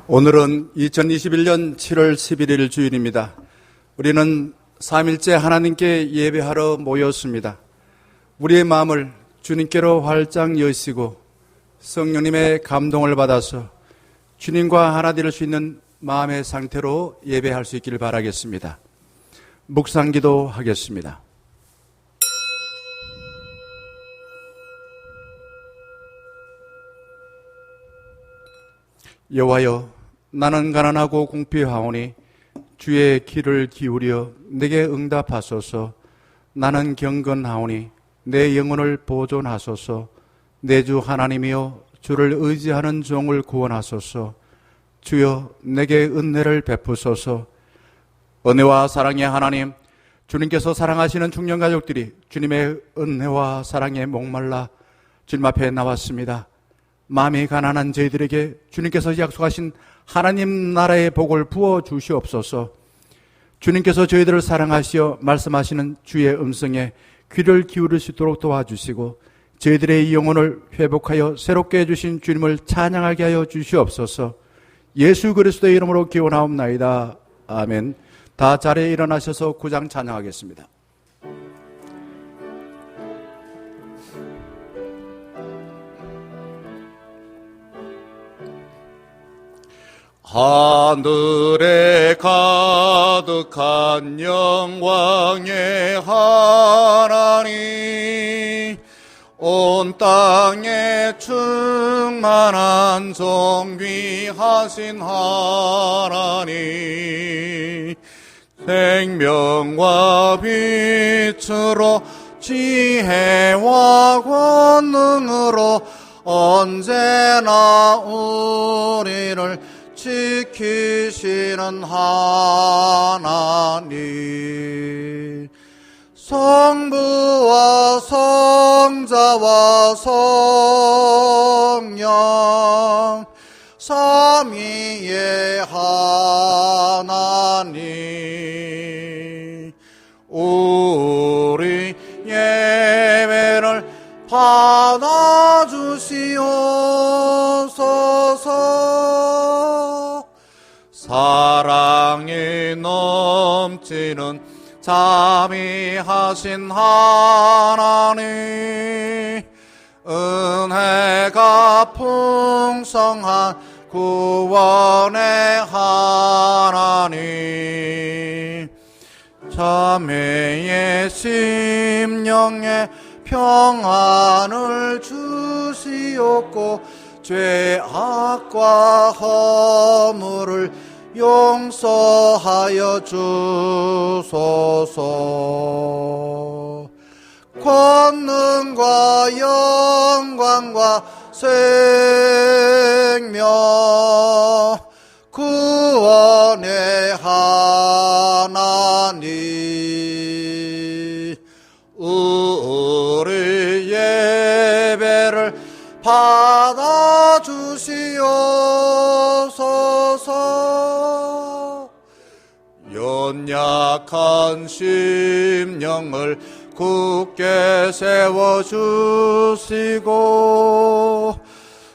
오늘은 2021년 7월 11일 주일입니다. 우리는 삼일째 하나님께 예배하러 모였습니다. 우리의 마음을 주님께로 활짝 여시고 성령님의 감동을 받아서 주님과 하나 될 수 있는 마음의 상태로 예배할 수 있기를 바라겠습니다. 묵상기도 하겠습니다. 여호와여, 나는 가난하고 궁핍하오니 주의 귀를 기울여 내게 응답하소서. 나는 경건하오니 내 영혼을 보존하소서. 내 주 하나님이여, 주를 의지하는 종을 구원하소서. 주여, 내게 은혜를 베푸소서. 은혜와 사랑의 하나님, 주님께서 사랑하시는 중년가족들이 주님의 은혜와 사랑에 목말라 주님 앞에 나왔습니다. 마음이 가난한 저희들에게 주님께서 약속하신 하나님 나라의 복을 부어 주시옵소서. 주님께서 저희들을 사랑하시어 말씀하시는 주의 음성에 귀를 기울일 수 있도록 도와주시고 저희들의 영혼을 회복하여 새롭게 해주신 주님을 찬양하게 하여 주시옵소서. 예수 그리스도의 이름으로 기원하옵나이다. 아멘. 다 자리에 일어나셔서 구장 찬양하겠습니다. 하늘에 가득한 영광의 하나님, 온 땅에 충만한 존귀하신 하나님, 생명과 빛으로 지혜와 권능으로 언제나 우리를 지키시는 하나님, 성부와 성자와 성령 삼위의 하나님, 우리 예배를 받아주시옵소서. 사랑이 넘치는 자비하신 하나님, 은혜가 풍성한 구원의 하나님, 자매의 심령에 평안을 주시옵고 죄악과 허물을 용서하여 주소서. 권능과 영광과 생명 구원의 하나님, 우리 예배를 받아주시옵소서. 연약한 심령을 굳게 세워주시고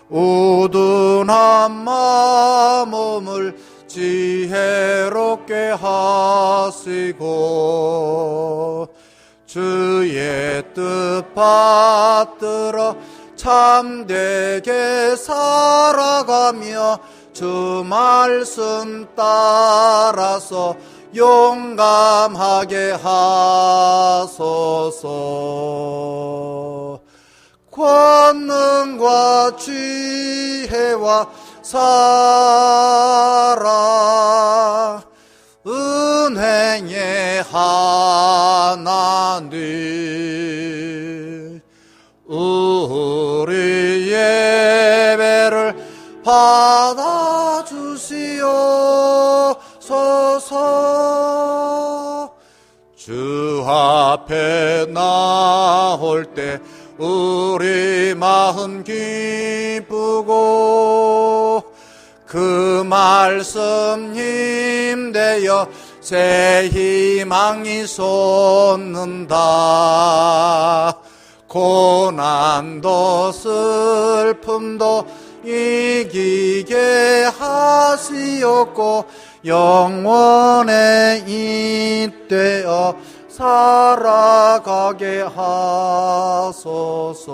우둔한 마음을 지혜롭게 하시고 주의 뜻 받들어 참되게 살아가며 주 말씀 따라서 용감하게 하소서. 권능과 지혜와 사랑 은혜의 하나님, 우리 예배를 받아주시옵소서. 주 앞에 나올 때 우리 마음 기쁘고 그 말씀 힘되어 새 희망이 솟는다. 고난도 슬픔도 이기게 하시 하시옵고 영원에 잇되어 살아가게 하소서.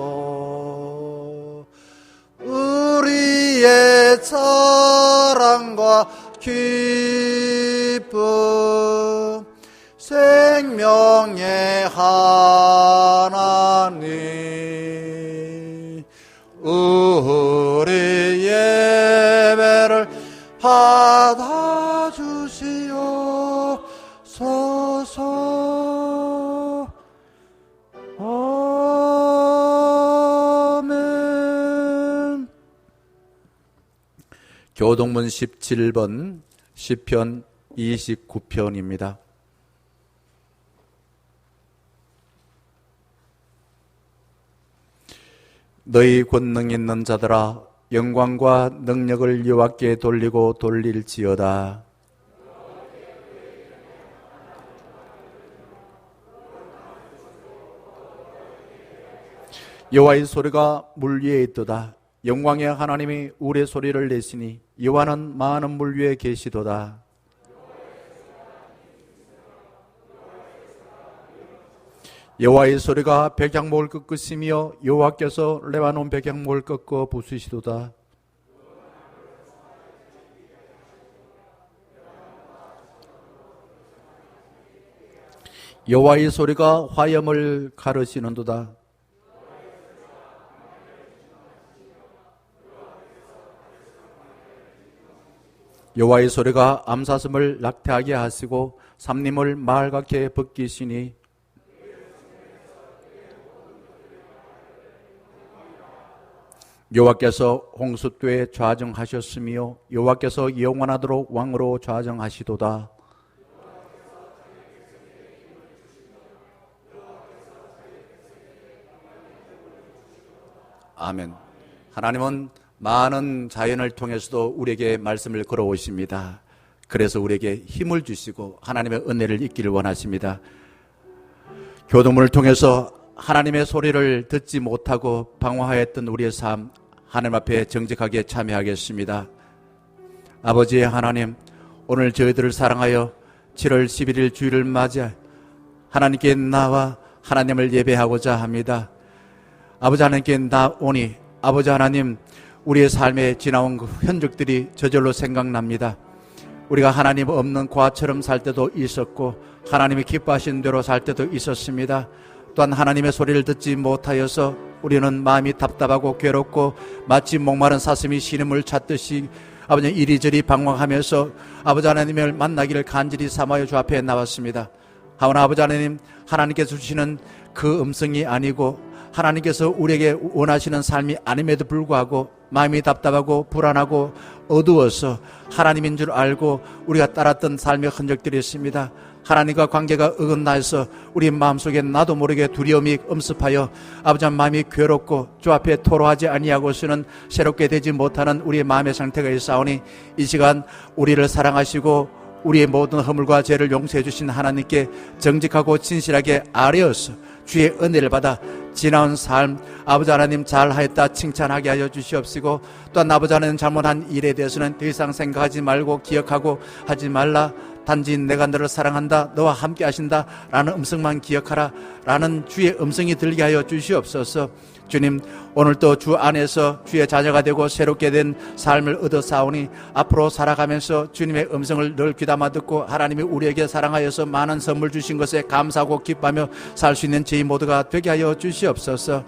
우리의 사랑과 기쁨 생명의 하나님, 우리 예배를 받아주시옵소서. 아멘. 교동문 17번 시편 29편입니다. 너희 권능 있는 자들아 영광과 능력을 여호와께 돌리고 돌릴지어다. 여호와의 소리가 물 위에 있도다. 영광의 하나님이 우레 소리를 내시니 여호와는 많은 물 위에 계시도다. 여호와의 소리가 백향목을 꺾으시며 여호와께서 레바논 백향목을 꺾어 부수시도다. 여호와의 소리가 화염을 가르시는도다. 여호와의 소리가 암사슴을 낙태하게 하시고 삼림을 말 같게 벗기시니 여호와께서 홍수 때 좌정하셨으며 여호와께서 영원하도록 왕으로 좌정하시도다. 아멘. 하나님은 많은 자연을 통해서도 우리에게 말씀을 걸어오십니다. 그래서 우리에게 힘을 주시고 하나님의 은혜를 잊기를 원하십니다. 교도문을 통해서 하나님의 소리를 듣지 못하고 방황하였던 우리의 삶, 하나님 앞에 정직하게 참여하겠습니다. 아버지 하나님, 오늘 저희들을 사랑하여 7월 11일 주일을 맞이해 하나님께 나와 하나님을 예배하고자 합니다. 아버지 하나님께 나오니 아버지 하나님, 우리의 삶에 지나온 그 흔적들이 저절로 생각납니다. 우리가 하나님 없는 과처럼 살 때도 있었고 하나님이 기뻐하시는 대로 살 때도 있었습니다. 또한 하나님의 소리를 듣지 못하여서 우리는 마음이 답답하고 괴롭고 마치 목마른 사슴이 신음을 찾듯이 아버지 이리저리 방황하면서 아버지 하나님을 만나기를 간절히 삼하여 주 앞에 나왔습니다. 하오나 아버지 하나님, 하나님께서 주시는 그 음성이 아니고 하나님께서 우리에게 원하시는 삶이 아님에도 불구하고 마음이 답답하고 불안하고 어두워서 하나님인 줄 알고 우리가 따랐던 삶의 흔적들이 있습니다. 하나님과 관계가 어긋나서 우리 마음속에 나도 모르게 두려움이 엄습하여 아버지 마음이 괴롭고 주 앞에 토로하지 아니하고서는 새롭게 되지 못하는 우리의 마음의 상태가 있사오니 이 시간 우리를 사랑하시고 우리의 모든 허물과 죄를 용서해 주신 하나님께 정직하고 진실하게 아뢰어서 주의 은혜를 받아 지나온 삶 아버지 하나님 잘하였다 칭찬하게 하여 주시옵시고 또한 아버지 하나님 잘못한 일에 대해서는 더 이상 생각하지 말고 기억하고 하지 말라. 단지 내가 너를 사랑한다, 너와 함께 하신다 라는 음성만 기억하라 라는 주의 음성이 들게 하여 주시옵소서. 주님, 오늘도 주 안에서 주의 자녀가 되고 새롭게 된 삶을 얻어 싸우니 앞으로 살아가면서 주님의 음성을 늘 귀담아 듣고 하나님이 우리에게 사랑하여서 많은 선물 주신 것에 감사하고 기뻐하며 살 수 있는 저희 모두가 되게 하여 주시옵소서.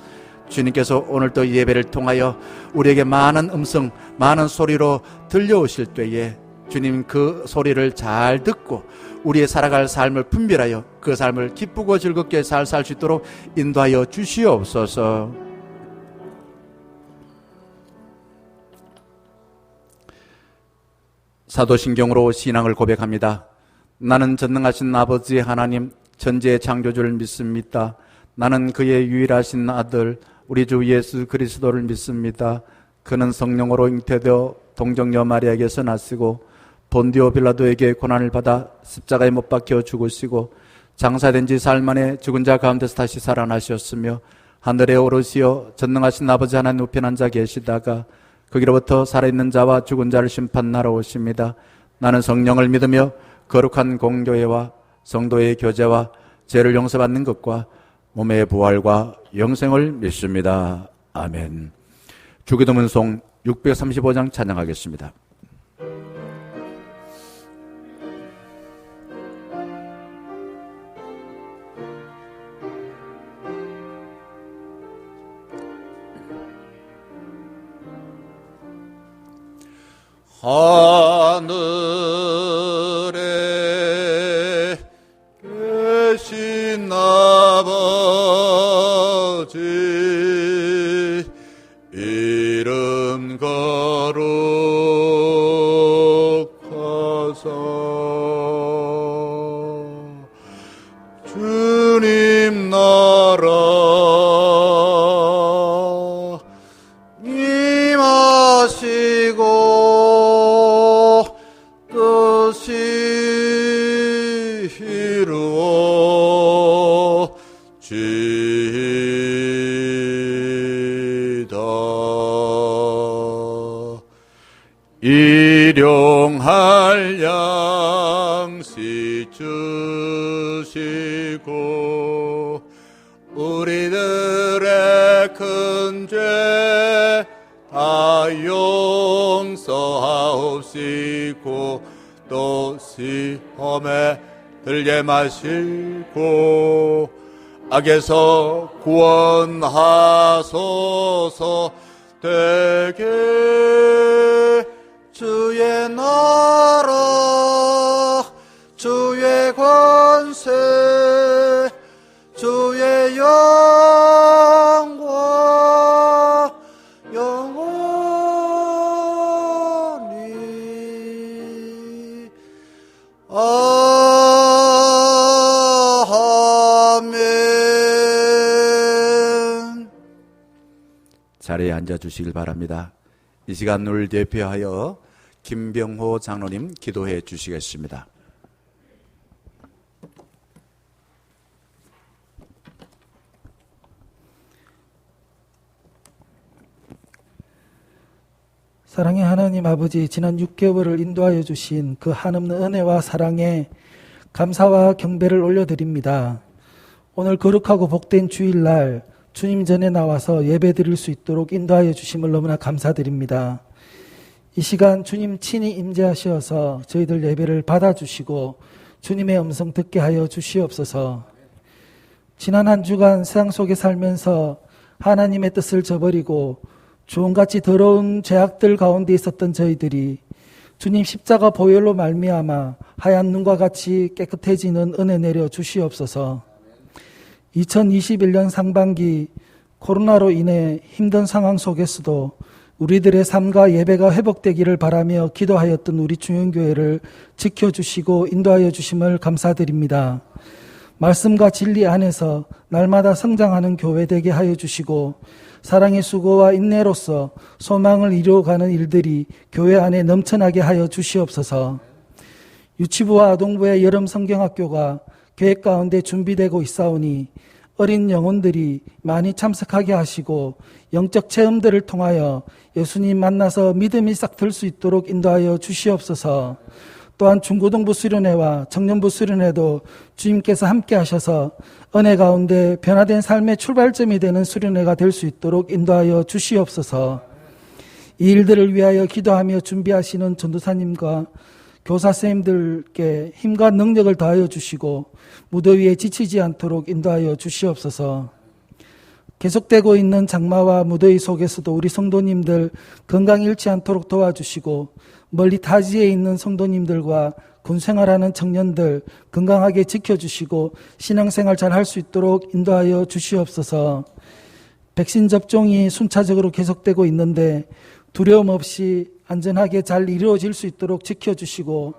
주님께서 오늘도 예배를 통하여 우리에게 많은 음성, 많은 소리로 들려오실 때에 주님 그 소리를 잘 듣고 우리의 살아갈 삶을 분별하여 그 삶을 기쁘고 즐겁게 잘 살 수 있도록 인도하여 주시옵소서. 사도신경으로 신앙을 고백합니다. 나는 전능하신 아버지 하나님 천지의 창조주를 믿습니다. 나는 그의 유일하신 아들 우리 주 예수 그리스도를 믿습니다. 그는 성령으로 잉태되어 동정녀 마리아에게서 나시고 본디오 빌라도에게 고난을 받아 십자가에 못 박혀 죽으시고 장사된 지 사흘 만에 죽은 자 가운데서 다시 살아나셨으며 하늘에 오르시어 전능하신 아버지 하나님 우편 앉아 계시다가 거기로부터 살아있는 자와 죽은 자를 심판하러 오십니다. 나는 성령을 믿으며 거룩한 공교회와 성도의 교제와 죄를 용서받는 것과 몸의 부활과 영생을 믿습니다. 아멘. 주기도문송 635장 찬양하겠습니다. 하늘에 계신 아버지 이름 거룩하사 주님 나라 임하시고 뜻이 이루어지이다. 일용할 양식 주시고 우리들의 큰 죄 다 용서하옵시고 또 시험에 들게 마시고 악에서 구원하소서. 되게 주의 나라 주의 권세 주의 영광 영원히 아멘. 자리에 앉아주시길 바랍니다. 이 시간 을 대표하여 김병호 장로님 기도해 주시겠습니다. 사랑의 하나님 아버지, 지난 6개월을 인도하여 주신 그 한없는 은혜와 사랑에 감사와 경배를 올려드립니다. 오늘 거룩하고 복된 주일날 주님 전에 나와서 예배 드릴 수 있도록 인도하여 주심을 너무나 감사드립니다. 이 시간 주님 친히 임재하셔서 저희들 예배를 받아주시고 주님의 음성 듣게 하여 주시옵소서. 지난 한 주간 세상 속에 살면서 하나님의 뜻을 저버리고 주홍같이 더러운 죄악들 가운데 있었던 저희들이 주님 십자가 보혈로 말미암아 하얀 눈과 같이 깨끗해지는 은혜 내려 주시옵소서. 2021년 상반기 코로나로 인해 힘든 상황 속에서도 우리들의 삶과 예배가 회복되기를 바라며 기도하였던 우리 중형교회를 지켜주시고 인도하여 주심을 감사드립니다. 말씀과 진리 안에서 날마다 성장하는 교회 되게 하여 주시고 사랑의 수고와 인내로서 소망을 이루어가는 일들이 교회 안에 넘쳐나게 하여 주시옵소서. 유치부와 아동부의 여름 성경학교가 계획 가운데 준비되고 있사오니 어린 영혼들이 많이 참석하게 하시고 영적 체험들을 통하여 예수님 만나서 믿음이 싹 들 수 있도록 인도하여 주시옵소서. 또한 중고등부 수련회와 청년부 수련회도 주님께서 함께 하셔서 은혜 가운데 변화된 삶의 출발점이 되는 수련회가 될 수 있도록 인도하여 주시옵소서. 이 일들을 위하여 기도하며 준비하시는 전도사님과 교사 선생님들께 힘과 능력을 더하여 주시고 무더위에 지치지 않도록 인도하여 주시옵소서. 계속되고 있는 장마와 무더위 속에서도 우리 성도님들 건강 잃지 않도록 도와주시고 멀리 타지에 있는 성도님들과 군생활하는 청년들 건강하게 지켜주시고 신앙생활 잘 할 수 있도록 인도하여 주시옵소서. 백신 접종이 순차적으로 계속되고 있는데 두려움 없이 안전하게 잘 이루어질 수 있도록 지켜주시고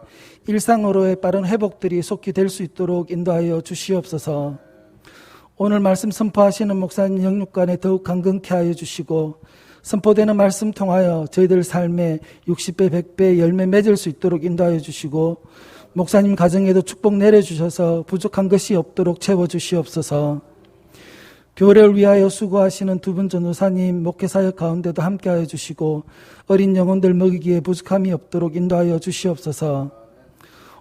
일상으로의 빠른 회복들이 속히 될 수 있도록 인도하여 주시옵소서. 오늘 말씀 선포하시는 목사님 영육간에 더욱 강건케 하여 주시고 선포되는 말씀 통하여 저희들 삶에 60배, 100배 열매 맺을 수 있도록 인도하여 주시고 목사님 가정에도 축복 내려주셔서 부족한 것이 없도록 채워주시옵소서. 교회를 위하여 수고하시는 두 분 전도사님 목회사역 가운데도 함께하여 주시고 어린 영혼들 먹이기에 부족함이 없도록 인도하여 주시옵소서.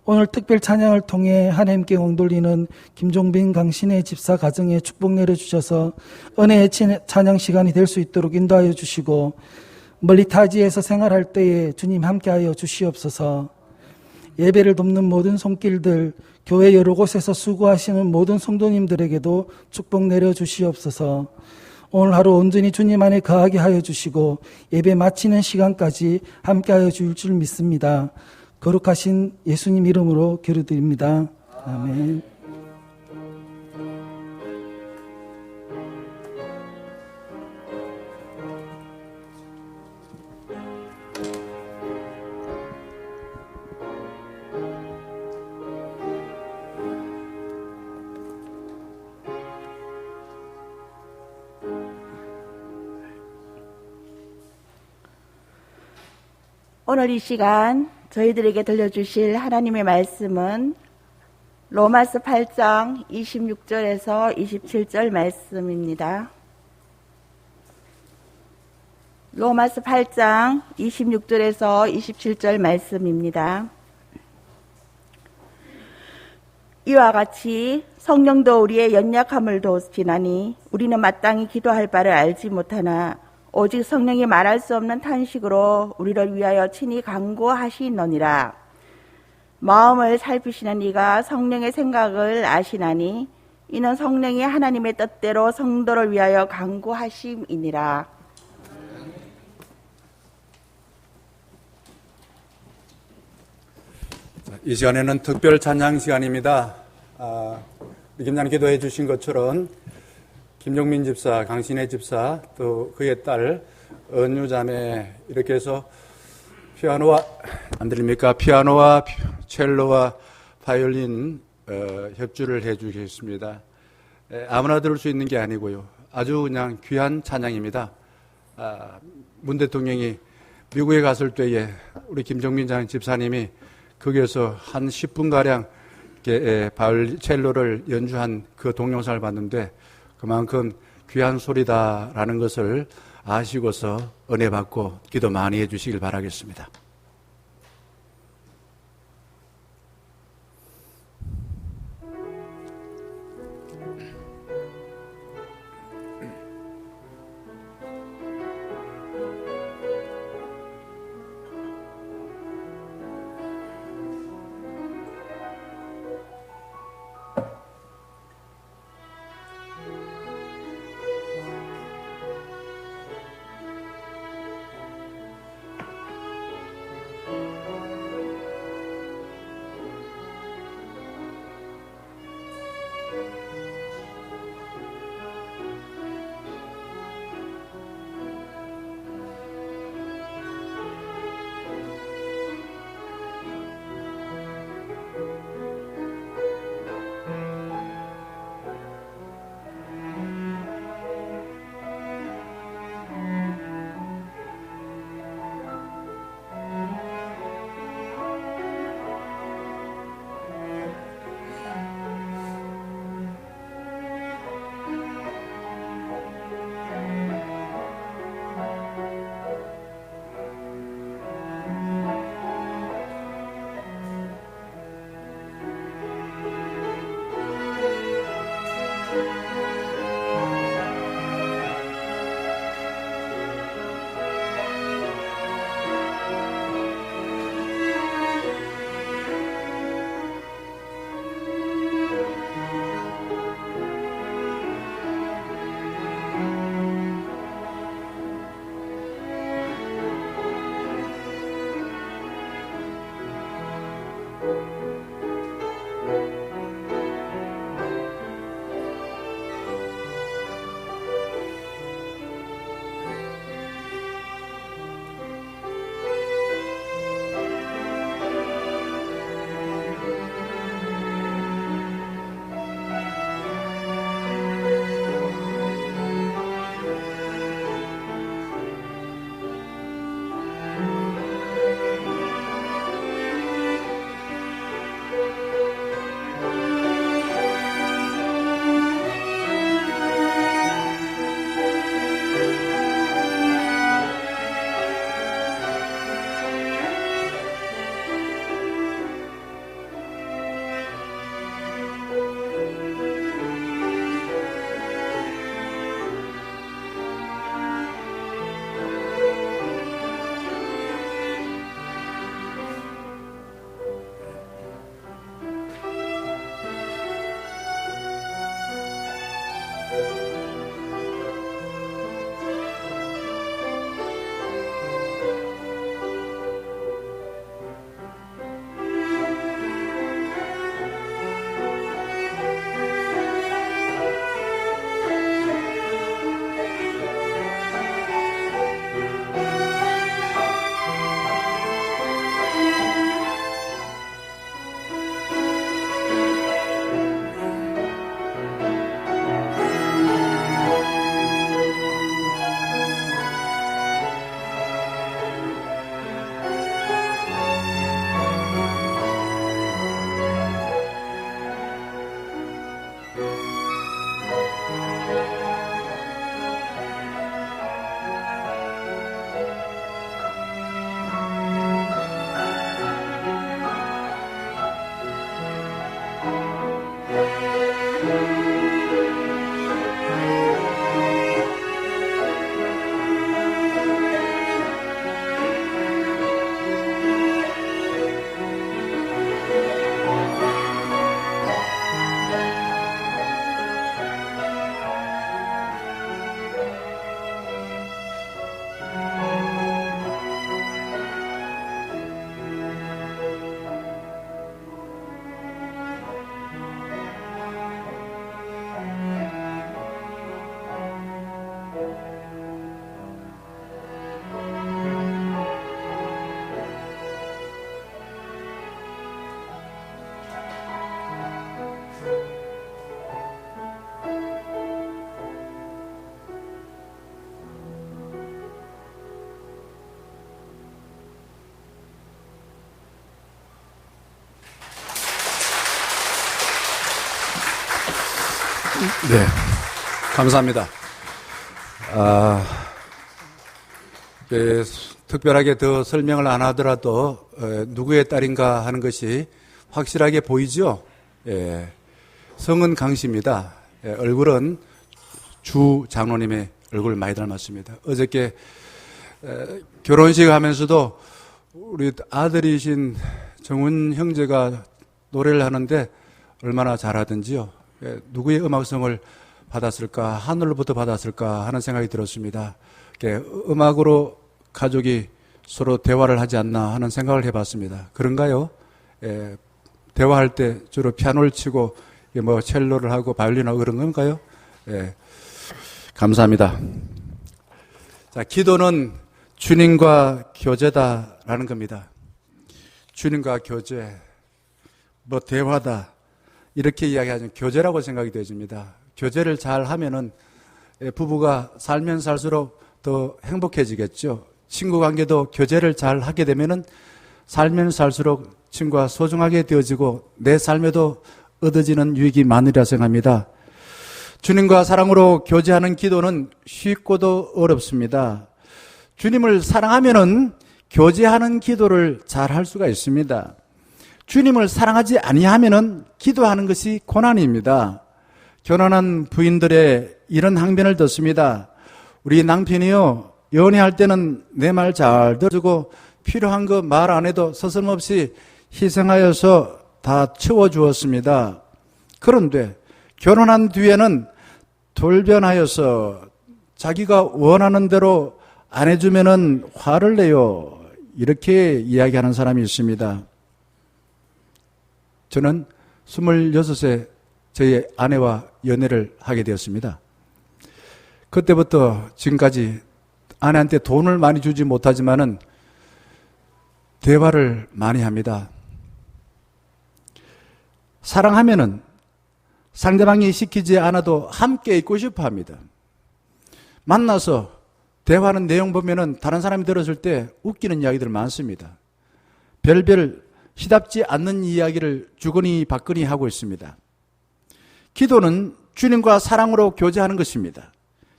오늘 특별 찬양을 통해 하나님께 엉돌리는 김종빈 강신의 집사 가정에 축복 내려주셔서 은혜의 찬양 시간이 될 수 있도록 인도하여 주시고 멀리 타지에서 생활할 때에 주님 함께하여 주시옵소서. 예배를 돕는 모든 손길들, 교회 여러 곳에서 수고하시는 모든 성도님들에게도 축복 내려주시옵소서. 오늘 하루 온전히 주님 안에 거하게 하여 주시고 예배 마치는 시간까지 함께하여 주실 줄 믿습니다. 거룩하신 예수님 이름으로 기도드립니다. 아멘. 오늘 이 시간 저희들에게 들려주실 하나님의 말씀은 로마서 8장 26절에서 27절 말씀입니다. 로마서 8장 26절에서 27절 말씀입니다. 이와 같이 성령도 우리의 연약함을 도우시나니 우리는 마땅히 기도할 바를 알지 못하나 오직 성령이 말할 수 없는 탄식으로 우리를 위하여 친히 간구하시느니라. 마음을 살피시는 이가 성령의 생각을 아시나니 이는 성령이 하나님의 뜻대로 성도를 위하여 간구하심이니라. 이 시간에는 특별 찬양 시간입니다. 김장 기도해 주신 것처럼 김종민 집사, 강신혜 집사, 또 그의 딸 은유자매 이렇게 해서 피아노와 안 들립니까? 피아노와 첼로와 바이올린 협주를 해 주겠습니다. 아무나 들을 수 있는 게 아니고요. 아주 그냥 귀한 찬양입니다. 문 대통령이 미국에 갔을 때에 우리 김종민 집사님이 거기에서 한 10분가량 바이올린, 첼로를 연주한 그 동영상을 봤는데 그만큼 귀한 소리다라는 것을 아시고서 은혜 받고 기도 많이 해 주시길 바라겠습니다. 네, 감사합니다. 특별하게 더 설명을 안 하더라도 누구의 딸인가 하는 것이 확실하게 보이죠. 성은 강씨입니다. 얼굴은 주 장로님의 얼굴을 많이 닮았습니다. 어저께 결혼식 하면서도 우리 아들이신 정훈 형제가 노래를 하는데 얼마나 잘하든지요. 누구의 음악성을 받았을까, 하늘로부터 받았을까 하는 생각이 들었습니다. 음악으로 가족이 서로 대화를 하지 않나 하는 생각을 해봤습니다. 그런가요? 대화할 때 주로 피아노를 치고 첼로를 하고 바이올린하고 그런 건가요? 감사합니다. 자, 기도는 주님과 교제다라는 겁니다. 주님과 교제, 대화다 이렇게 이야기하면 교제라고 생각이 되어집니다. 교제를 잘 하면은 부부가 살면 살수록 더 행복해지겠죠. 친구 관계도 교제를 잘 하게 되면은 살면 살수록 친구가 소중하게 되어지고 내 삶에도 얻어지는 유익이 많으리라 생각합니다. 주님과 사랑으로 교제하는 기도는 쉽고도 어렵습니다. 주님을 사랑하면은 교제하는 기도를 잘 할 수가 있습니다. 주님을 사랑하지 아니하면은 기도하는 것이 고난입니다. 결혼한 부인들의 이런 항변을 듣습니다. 우리 남편이요, 연애할 때는 내 말 잘 들어주고 필요한 거 말 안 해도 서슴없이 희생하여서 다 채워주었습니다. 그런데 결혼한 뒤에는 돌변하여서 자기가 원하는 대로 안 해주면은 화를 내요. 이렇게 이야기하는 사람이 있습니다. 저는 26세 저희 아내와 연애를 하게 되었습니다. 그때부터 지금까지 아내한테 돈을 많이 주지 못하지만은 대화를 많이 합니다. 사랑하면은 상대방이 시키지 않아도 함께 있고 싶어 합니다. 만나서 대화하는 내용 보면은 다른 사람이 들었을 때 웃기는 이야기들 많습니다. 별별 시답지 않는 이야기를 주거니 받거니 하고 있습니다. 기도는 주님과 사랑으로 교제하는 것입니다.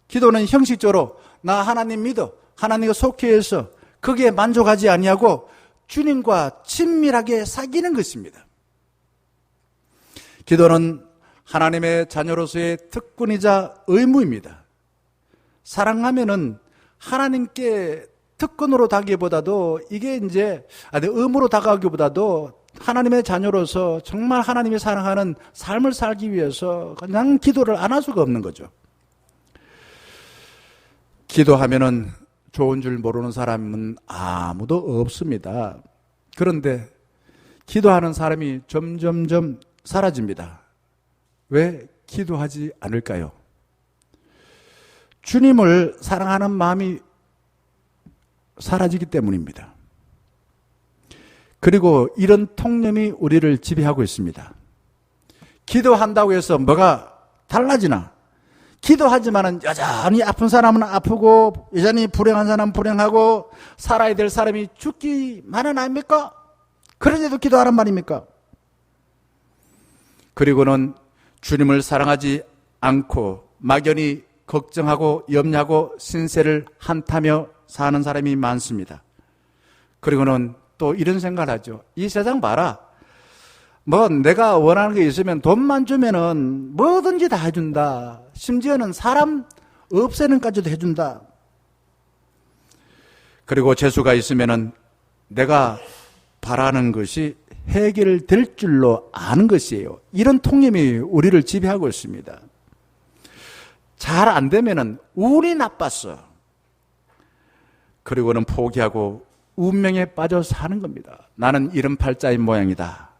기도는 형식적으로 나 하나님 믿어, 하나님과 속해서 거기에 만족하지 아니하고 주님과 친밀하게 사귀는 것입니다. 기도는 하나님의 자녀로서의 특권이자 의무입니다. 사랑하면은 하나님께 특권으로 다가기보다도 이게 이제 의무로 다가가기보다도 하나님의 자녀로서 정말 하나님이 사랑하는 삶을 살기 위해서 그냥 기도를 안 할 수가 없는 거죠. 기도하면은 좋은 줄 모르는 사람은 아무도 없습니다. 그런데 기도하는 사람이 점점점 사라집니다. 왜 기도하지 않을까요? 주님을 사랑하는 마음이 사라지기 때문입니다. 그리고 이런 통념이 우리를 지배하고 있습니다. 기도한다고 해서 뭐가 달라지나? 기도하지만은 여전히 아픈 사람은 아프고 여전히 불행한 사람은 불행하고 살아야 될 사람이 죽기만은 아닙니까? 그런데도 기도하란 말입니까? 그리고는 주님을 사랑하지 않고 막연히 걱정하고 염려하고 신세를 한타며 사는 사람이 많습니다. 그리고는 또 이런 생각을 하죠. 이 세상 봐라. 내가 원하는 게 있으면 돈만 주면은 뭐든지 다 해준다. 심지어는 사람 없애는까지도 해준다. 그리고 재수가 있으면은 내가 바라는 것이 해결될 줄로 아는 것이에요. 이런 통념이 우리를 지배하고 있습니다. 잘 안 되면은 운이 나빴어. 그리고는 포기하고 운명에 빠져 사는 겁니다. 나는 이런 팔자인 모양이다.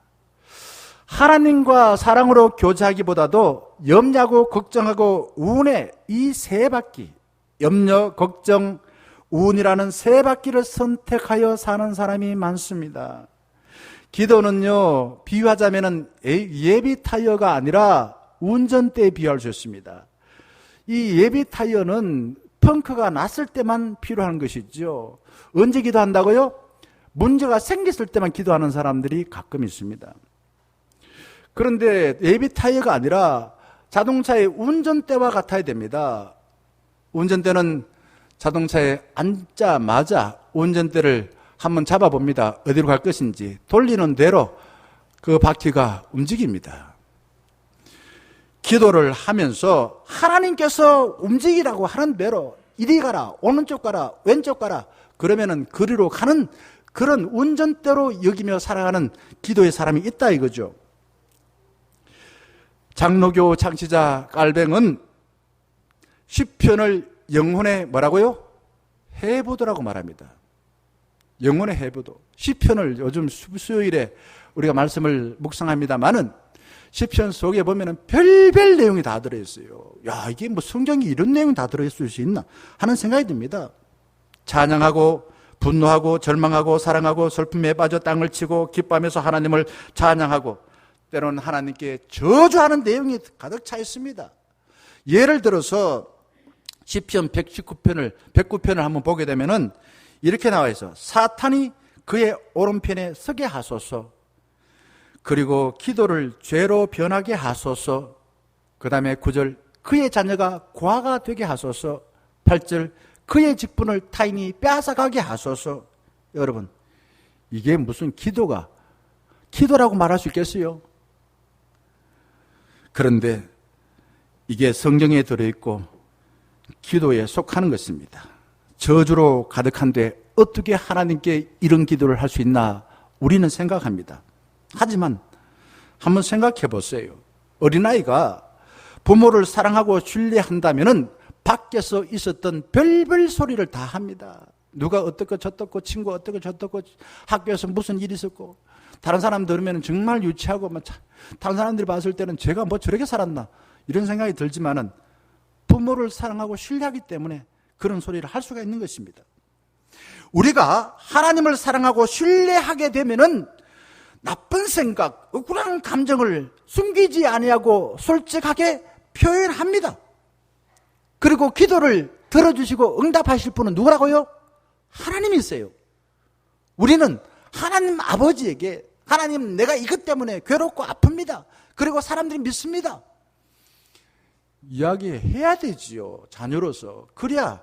하나님과 사랑으로 교제하기보다도 염려하고 걱정하고 운의 이 세 바퀴, 염려, 걱정, 운이라는 세 바퀴를 선택하여 사는 사람이 많습니다. 기도는요, 비유하자면은 예비 타이어가 아니라 운전대에 비유할 수 있습니다. 이 예비 타이어는 펑크가 났을 때만 필요한 것이죠. 언제 기도한다고요? 문제가 생겼을 때만 기도하는 사람들이 가끔 있습니다. 그런데 예비 타이어가 아니라 자동차의 운전대와 같아야 됩니다. 운전대는 자동차에 앉자마자 운전대를 한번 잡아봅니다. 어디로 갈 것인지. 돌리는 대로 그 바퀴가 움직입니다. 기도를 하면서 하나님께서 움직이라고 하는 대로 이리 가라, 오른쪽 가라, 왼쪽 가라, 그러면은 그리로 가는 그런 운전대로 여기며 살아가는 기도의 사람이 있다 이거죠. 장로교 창시자 깔뱅은 시편을 영혼의 뭐라고요? 해보도라고 말합니다. 영혼의 해보도. 시편을 요즘 수요일에 우리가 말씀을 묵상합니다만은 시편 속에 보면은 별별 내용이 다 들어있어요. 야, 이게 뭐 성경이 이런 내용이 다 들어있을 수 있나 하는 생각이 듭니다. 찬양하고 분노하고 절망하고 사랑하고 슬픔에 빠져 땅을 치고 기뻐하면서 하나님을 찬양하고 때로는 하나님께 저주하는 내용이 가득 차 있습니다. 예를 들어서 시편 109편을 한번 보게 되면은 이렇게 나와 있어. 사탄이 그의 오른편에 서게 하소서. 그리고 기도를 죄로 변하게 하소서. 그 다음에 9절 그의 자녀가 고아가 되게 하소서. 8절 그의 직분을 타인이 빼앗아가게 하소서. 여러분, 이게 무슨 기도라고 말할 수 있겠어요? 그런데 이게 성경에 들어있고 기도에 속하는 것입니다. 저주로 가득한데 어떻게 하나님께 이런 기도를 할 수 있나 우리는 생각합니다. 하지만 한번 생각해 보세요. 어린아이가 부모를 사랑하고 신뢰한다면은 밖에서 있었던 별별 소리를 다 합니다. 누가 어떻고 저떻고 친구 어떻고 저떻고 학교에서 무슨 일이 있었고 다른 사람 들으면 정말 유치하고 다른 사람들이 봤을 때는 제가 뭐 저렇게 살았나 이런 생각이 들지만은 부모를 사랑하고 신뢰하기 때문에 그런 소리를 할 수가 있는 것입니다. 우리가 하나님을 사랑하고 신뢰하게 되면은 나쁜 생각, 억울한 감정을 숨기지 아니하고 솔직하게 표현합니다. 그리고 기도를 들어주시고 응답하실 분은 누구라고요? 하나님이세요. 우리는 하나님 아버지에게 하나님 내가 이것 때문에 괴롭고 아픕니다. 그리고 사람들이 믿습니다. 이야기해야 되지요. 자녀로서. 그래야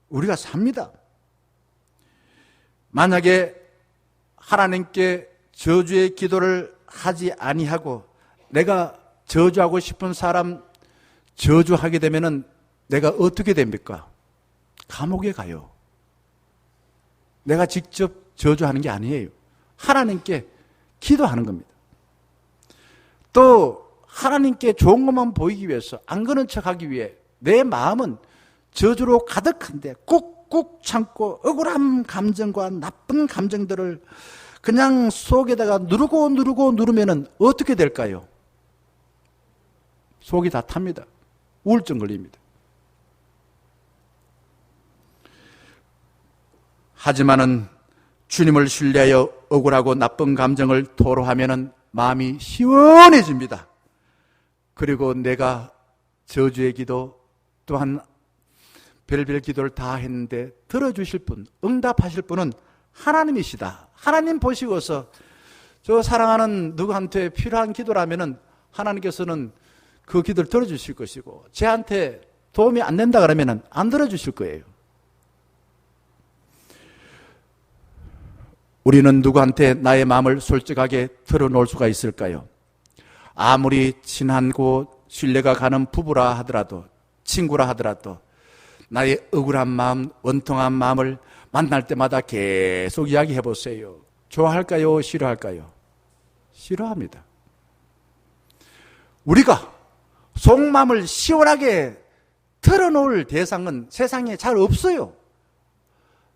우리가 삽니다. 만약에 하나님께 저주의 기도를 하지 아니하고 내가 저주하고 싶은 사람 저주하게 되면은 내가 어떻게 됩니까? 감옥에 가요. 내가 직접 저주하는 게 아니에요. 하나님께 기도하는 겁니다. 또 하나님께 좋은 것만 보이기 위해서 안 그런 척하기 위해 내 마음은 저주로 가득한데 꾹꾹 참고 억울한 감정과 나쁜 감정들을 그냥 속에다가 누르면은 어떻게 될까요? 속이 다 탑니다. 우울증 걸립니다. 하지만은 주님을 신뢰하여 억울하고 나쁜 감정을 토로하면은 마음이 시원해집니다. 그리고 내가 저주의 기도 또한 별별 기도를 다 했는데 들어주실 분, 응답하실 분은 하나님이시다. 하나님 보시고서 저 사랑하는 누구한테 필요한 기도라면은 하나님께서는 그 기도를 들어주실 것이고 쟤한테 도움이 안 된다 그러면은 안 들어주실 거예요. 우리는 누구한테 나의 마음을 솔직하게 털어놓을 수가 있을까요? 아무리 친하고 신뢰가 가는 부부라 하더라도 친구라 하더라도 나의 억울한 마음, 원통한 마음을 만날 때마다 계속 이야기해 보세요. 좋아할까요? 싫어할까요? 싫어합니다. 우리가 속마음을 시원하게 털어놓을 대상은 세상에 잘 없어요.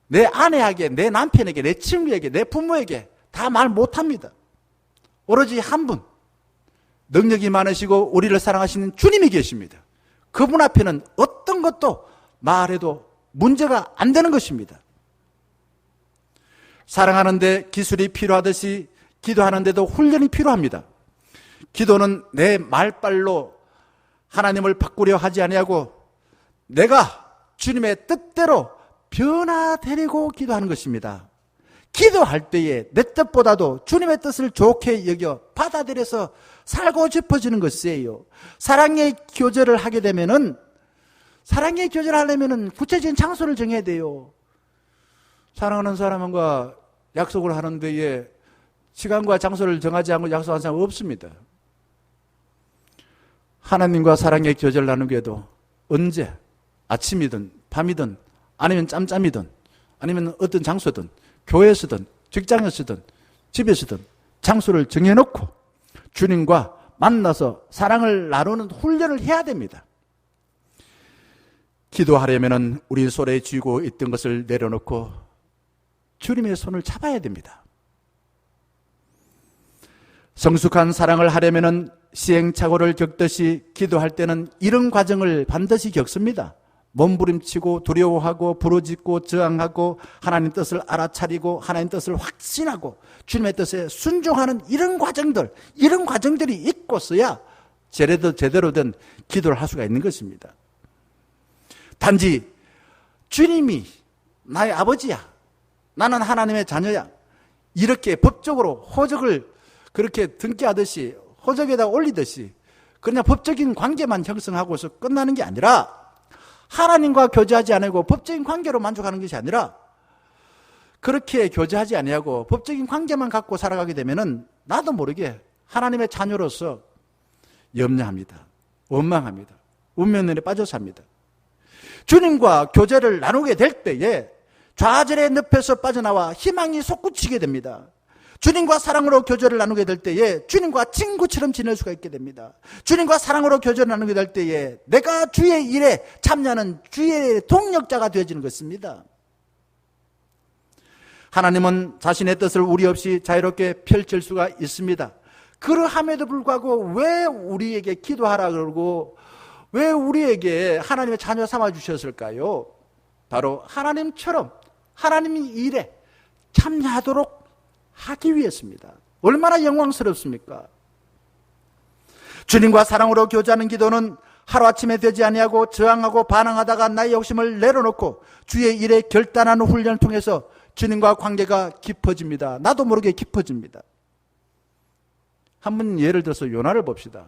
내 아내에게, 내 남편에게, 내 친구에게, 내 부모에게 다 말 못합니다. 오로지 한 분, 능력이 많으시고 우리를 사랑하시는 주님이 계십니다. 그분 앞에는 어떤 것도 말해도 문제가 안 되는 것입니다. 사랑하는데 기술이 필요하듯이 기도하는데도 훈련이 필요합니다. 기도는 내 말빨로 하나님을 바꾸려 하지 아니하고 내가 주님의 뜻대로 변화되려고 기도하는 것입니다. 기도할 때에 내 뜻보다도 주님의 뜻을 좋게 여겨 받아들여서 살고 싶어지는 것이에요. 사랑의 교제를 하게 되면은, 사랑의 교제를 하려면은 구체적인 장소를 정해야 돼요. 사랑하는 사람과 약속을 하는 데에 시간과 장소를 정하지 않고 약속한 사람은 없습니다. 하나님과 사랑의 교제를 나누게도 언제, 아침이든 밤이든 아니면 짬짬이든 아니면 어떤 장소든 교회에서든 직장에서든 집에서든 장소를 정해놓고 주님과 만나서 사랑을 나누는 훈련을 해야 됩니다. 기도하려면 우리 손에 쥐고 있던 것을 내려놓고 주님의 손을 잡아야 됩니다. 성숙한 사랑을 하려면 시행착오를 겪듯이 기도할 때는 이런 과정을 반드시 겪습니다. 몸부림치고 두려워하고 부르짖고 저항하고 하나님 뜻을 알아차리고 하나님 뜻을 확신하고 주님의 뜻에 순종하는 이런 과정들이 있고서야 제대로 된 기도를 할 수가 있는 것입니다. 단지 주님이 나의 아버지야, 나는 하나님의 자녀야, 이렇게 법적으로 호적을 그렇게 등기하듯이 호적에다 올리듯이 그냥 법적인 관계만 형성하고서 끝나는 게 아니라 하나님과 교제하지 않고 법적인 관계로 만족하는 것이 아니라 그렇게 교제하지 아니하고 법적인 관계만 갖고 살아가게 되면은 나도 모르게 하나님의 자녀로서 염려합니다. 원망합니다. 운명론에 빠져 삽니다. 주님과 교제를 나누게 될 때에 좌절의 늪에서 빠져나와 희망이 솟구치게 됩니다. 주님과 사랑으로 교제를 나누게 될 때에 주님과 친구처럼 지낼 수가 있게 됩니다. 주님과 사랑으로 교제를 나누게 될 때에 내가 주의 일에 참여하는 주의 동력자가 되어지는 것입니다. 하나님은 자신의 뜻을 우리 없이 자유롭게 펼칠 수가 있습니다. 그러함에도 불구하고 왜 우리에게 기도하라 그러고 왜 우리에게 하나님의 자녀 삼아 주셨을까요? 바로 하나님처럼 하나님의 일에 참여하도록 하기 위해서입니다. 얼마나 영광스럽습니까? 주님과 사랑으로 교제하는 기도는 하루아침에 되지 아니하고 저항하고 반항하다가 나의 욕심을 내려놓고 주의 일에 결단하는 훈련을 통해서 주님과 관계가 깊어집니다. 나도 모르게 깊어집니다. 한번 예를 들어서 요나를 봅시다.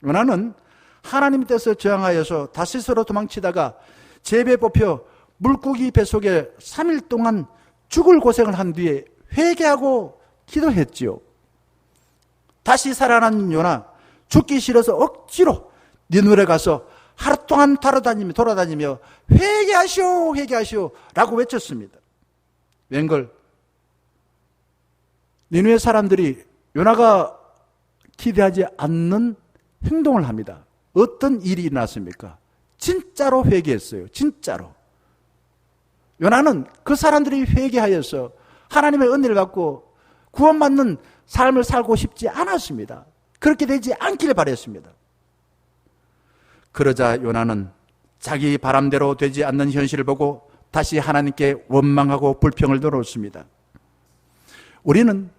요나는 하나님 뜻에 저항하여서 다시스로 도망치다가 제비에 뽑혀 물고기 뱃속에 3일 동안 죽을 고생을 한 뒤에 회개하고 기도했지요. 다시 살아난 요나, 죽기 싫어서 억지로 니누에 가서 하루 동안 돌아다니며 회개하시오 라고 외쳤습니다. 웬걸 니누의 사람들이 요나가 기대하지 않는 행동을 합니다. 어떤 일이 일어났습니까? 진짜로 회개했어요. 진짜로. 요나는 그 사람들이 회개하여서 하나님의 은혜를 받고 구원받는 삶을 살고 싶지 않았습니다. 그렇게 되지 않기를 바랬습니다. 그러자 요나는 자기 바람대로 되지 않는 현실을 보고 다시 하나님께 원망하고 불평을 들어놓습니다. 우리는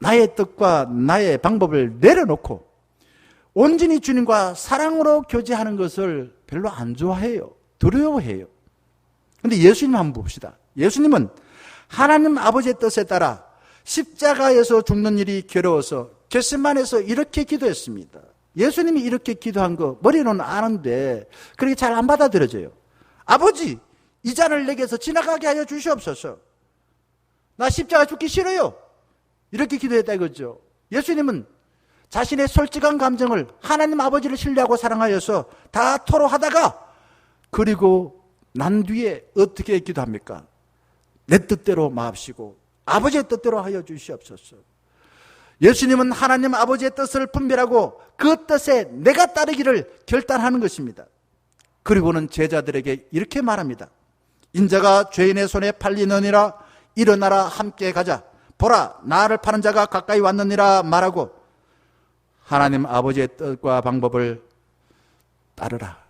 나의 뜻과 나의 방법을 내려놓고 온전히 주님과 사랑으로 교제하는 것을 별로 안 좋아해요. 두려워해요. 그런데 예수님 한번 봅시다. 예수님은 하나님 아버지의 뜻에 따라 십자가에서 죽는 일이 괴로워서 겟세마네에서 이렇게 기도했습니다. 예수님이 이렇게 기도한 거 머리로는 아는데 그렇게 잘 안 받아들여져요. 아버지, 이 잔을 내게서 지나가게 하여 주시옵소서. 나 십자가 죽기 싫어요. 이렇게 기도했다 이거죠. 예수님은 자신의 솔직한 감정을 하나님 아버지를 신뢰하고 사랑하여서 다 토로하다가 그리고 난 뒤에 어떻게 기도합니까? 내 뜻대로 마옵시고 아버지의 뜻대로 하여 주시옵소서. 예수님은 하나님 아버지의 뜻을 분별하고 그 뜻에 내가 따르기를 결단하는 것입니다. 그리고는 제자들에게 이렇게 말합니다. 인자가 죄인의 손에 팔리느니라. 일어나라, 함께 가자. 보라, 나를 파는 자가 가까이 왔느니라 말하고 하나님 아버지의 뜻과 방법을 따르라.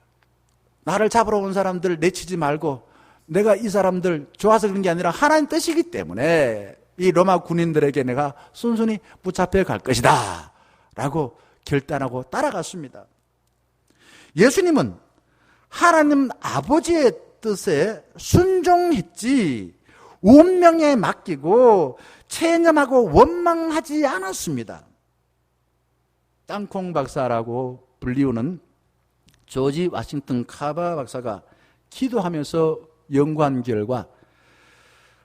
나를 잡으러 온 사람들 내치지 말고 내가 이 사람들 좋아서 그런 게 아니라 하나님 뜻이기 때문에 이 로마 군인들에게 내가 순순히 붙잡혀 갈 것이다 라고 결단하고 따라갔습니다. 예수님은 하나님 아버지의 뜻에 순종했지 운명에 맡기고 체념하고 원망하지 않았습니다. 땅콩 박사라고 불리우는 조지 워싱턴 카바 박사가 기도하면서 연구한 결과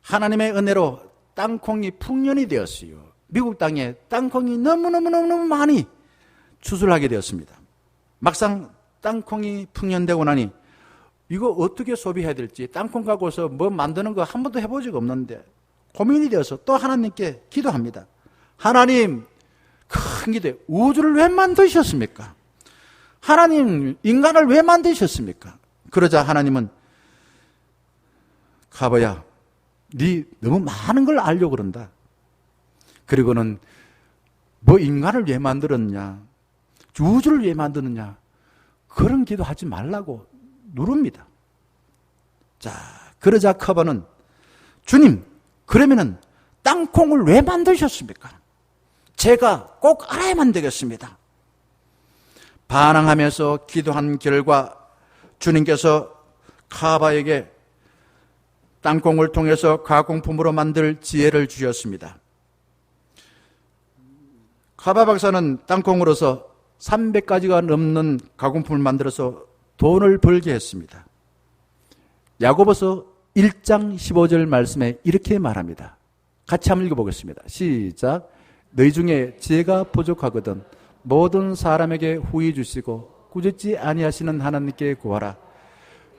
하나님의 은혜로 땅콩이 풍년이 되었어요. 미국 땅에 땅콩이 너무너무 많이 추수하게 되었습니다. 막상 땅콩이 풍년되고 나니 이거 어떻게 소비해야 될지, 땅콩 갖고서 뭐 만드는 거 한 번도 해본 적 없는데 고민이 되어서 또 하나님께 기도합니다. 하나님, 큰 기도에 우주를 왜 만드셨습니까? 하나님, 인간을 왜 만드셨습니까? 그러자 하나님은 카바야, 네 너무 많은 걸 알려고 그런다. 그리고는 뭐 인간을 왜 만들었냐, 우주를 왜 만드느냐, 그런 기도하지 말라고 누릅니다. 자, 그러자 카바는 주님, 그러면은 땅콩을 왜 만드셨습니까? 제가 꼭 알아야만 되겠습니다. 반항하면서 기도한 결과 주님께서 카바에게 땅콩을 통해서 가공품으로 만들 지혜를 주셨습니다. 카바 박사는 땅콩으로서 300가지가 넘는 가공품을 만들어서 돈을 벌게 했습니다. 야고보서 1장 15절 말씀에 이렇게 말합니다. 같이 한번 읽어보겠습니다. 시작. 너희 중에 지혜가 부족하거든 모든 사람에게 후히 주시고 꾸짖지 아니하시는 하나님께 구하라.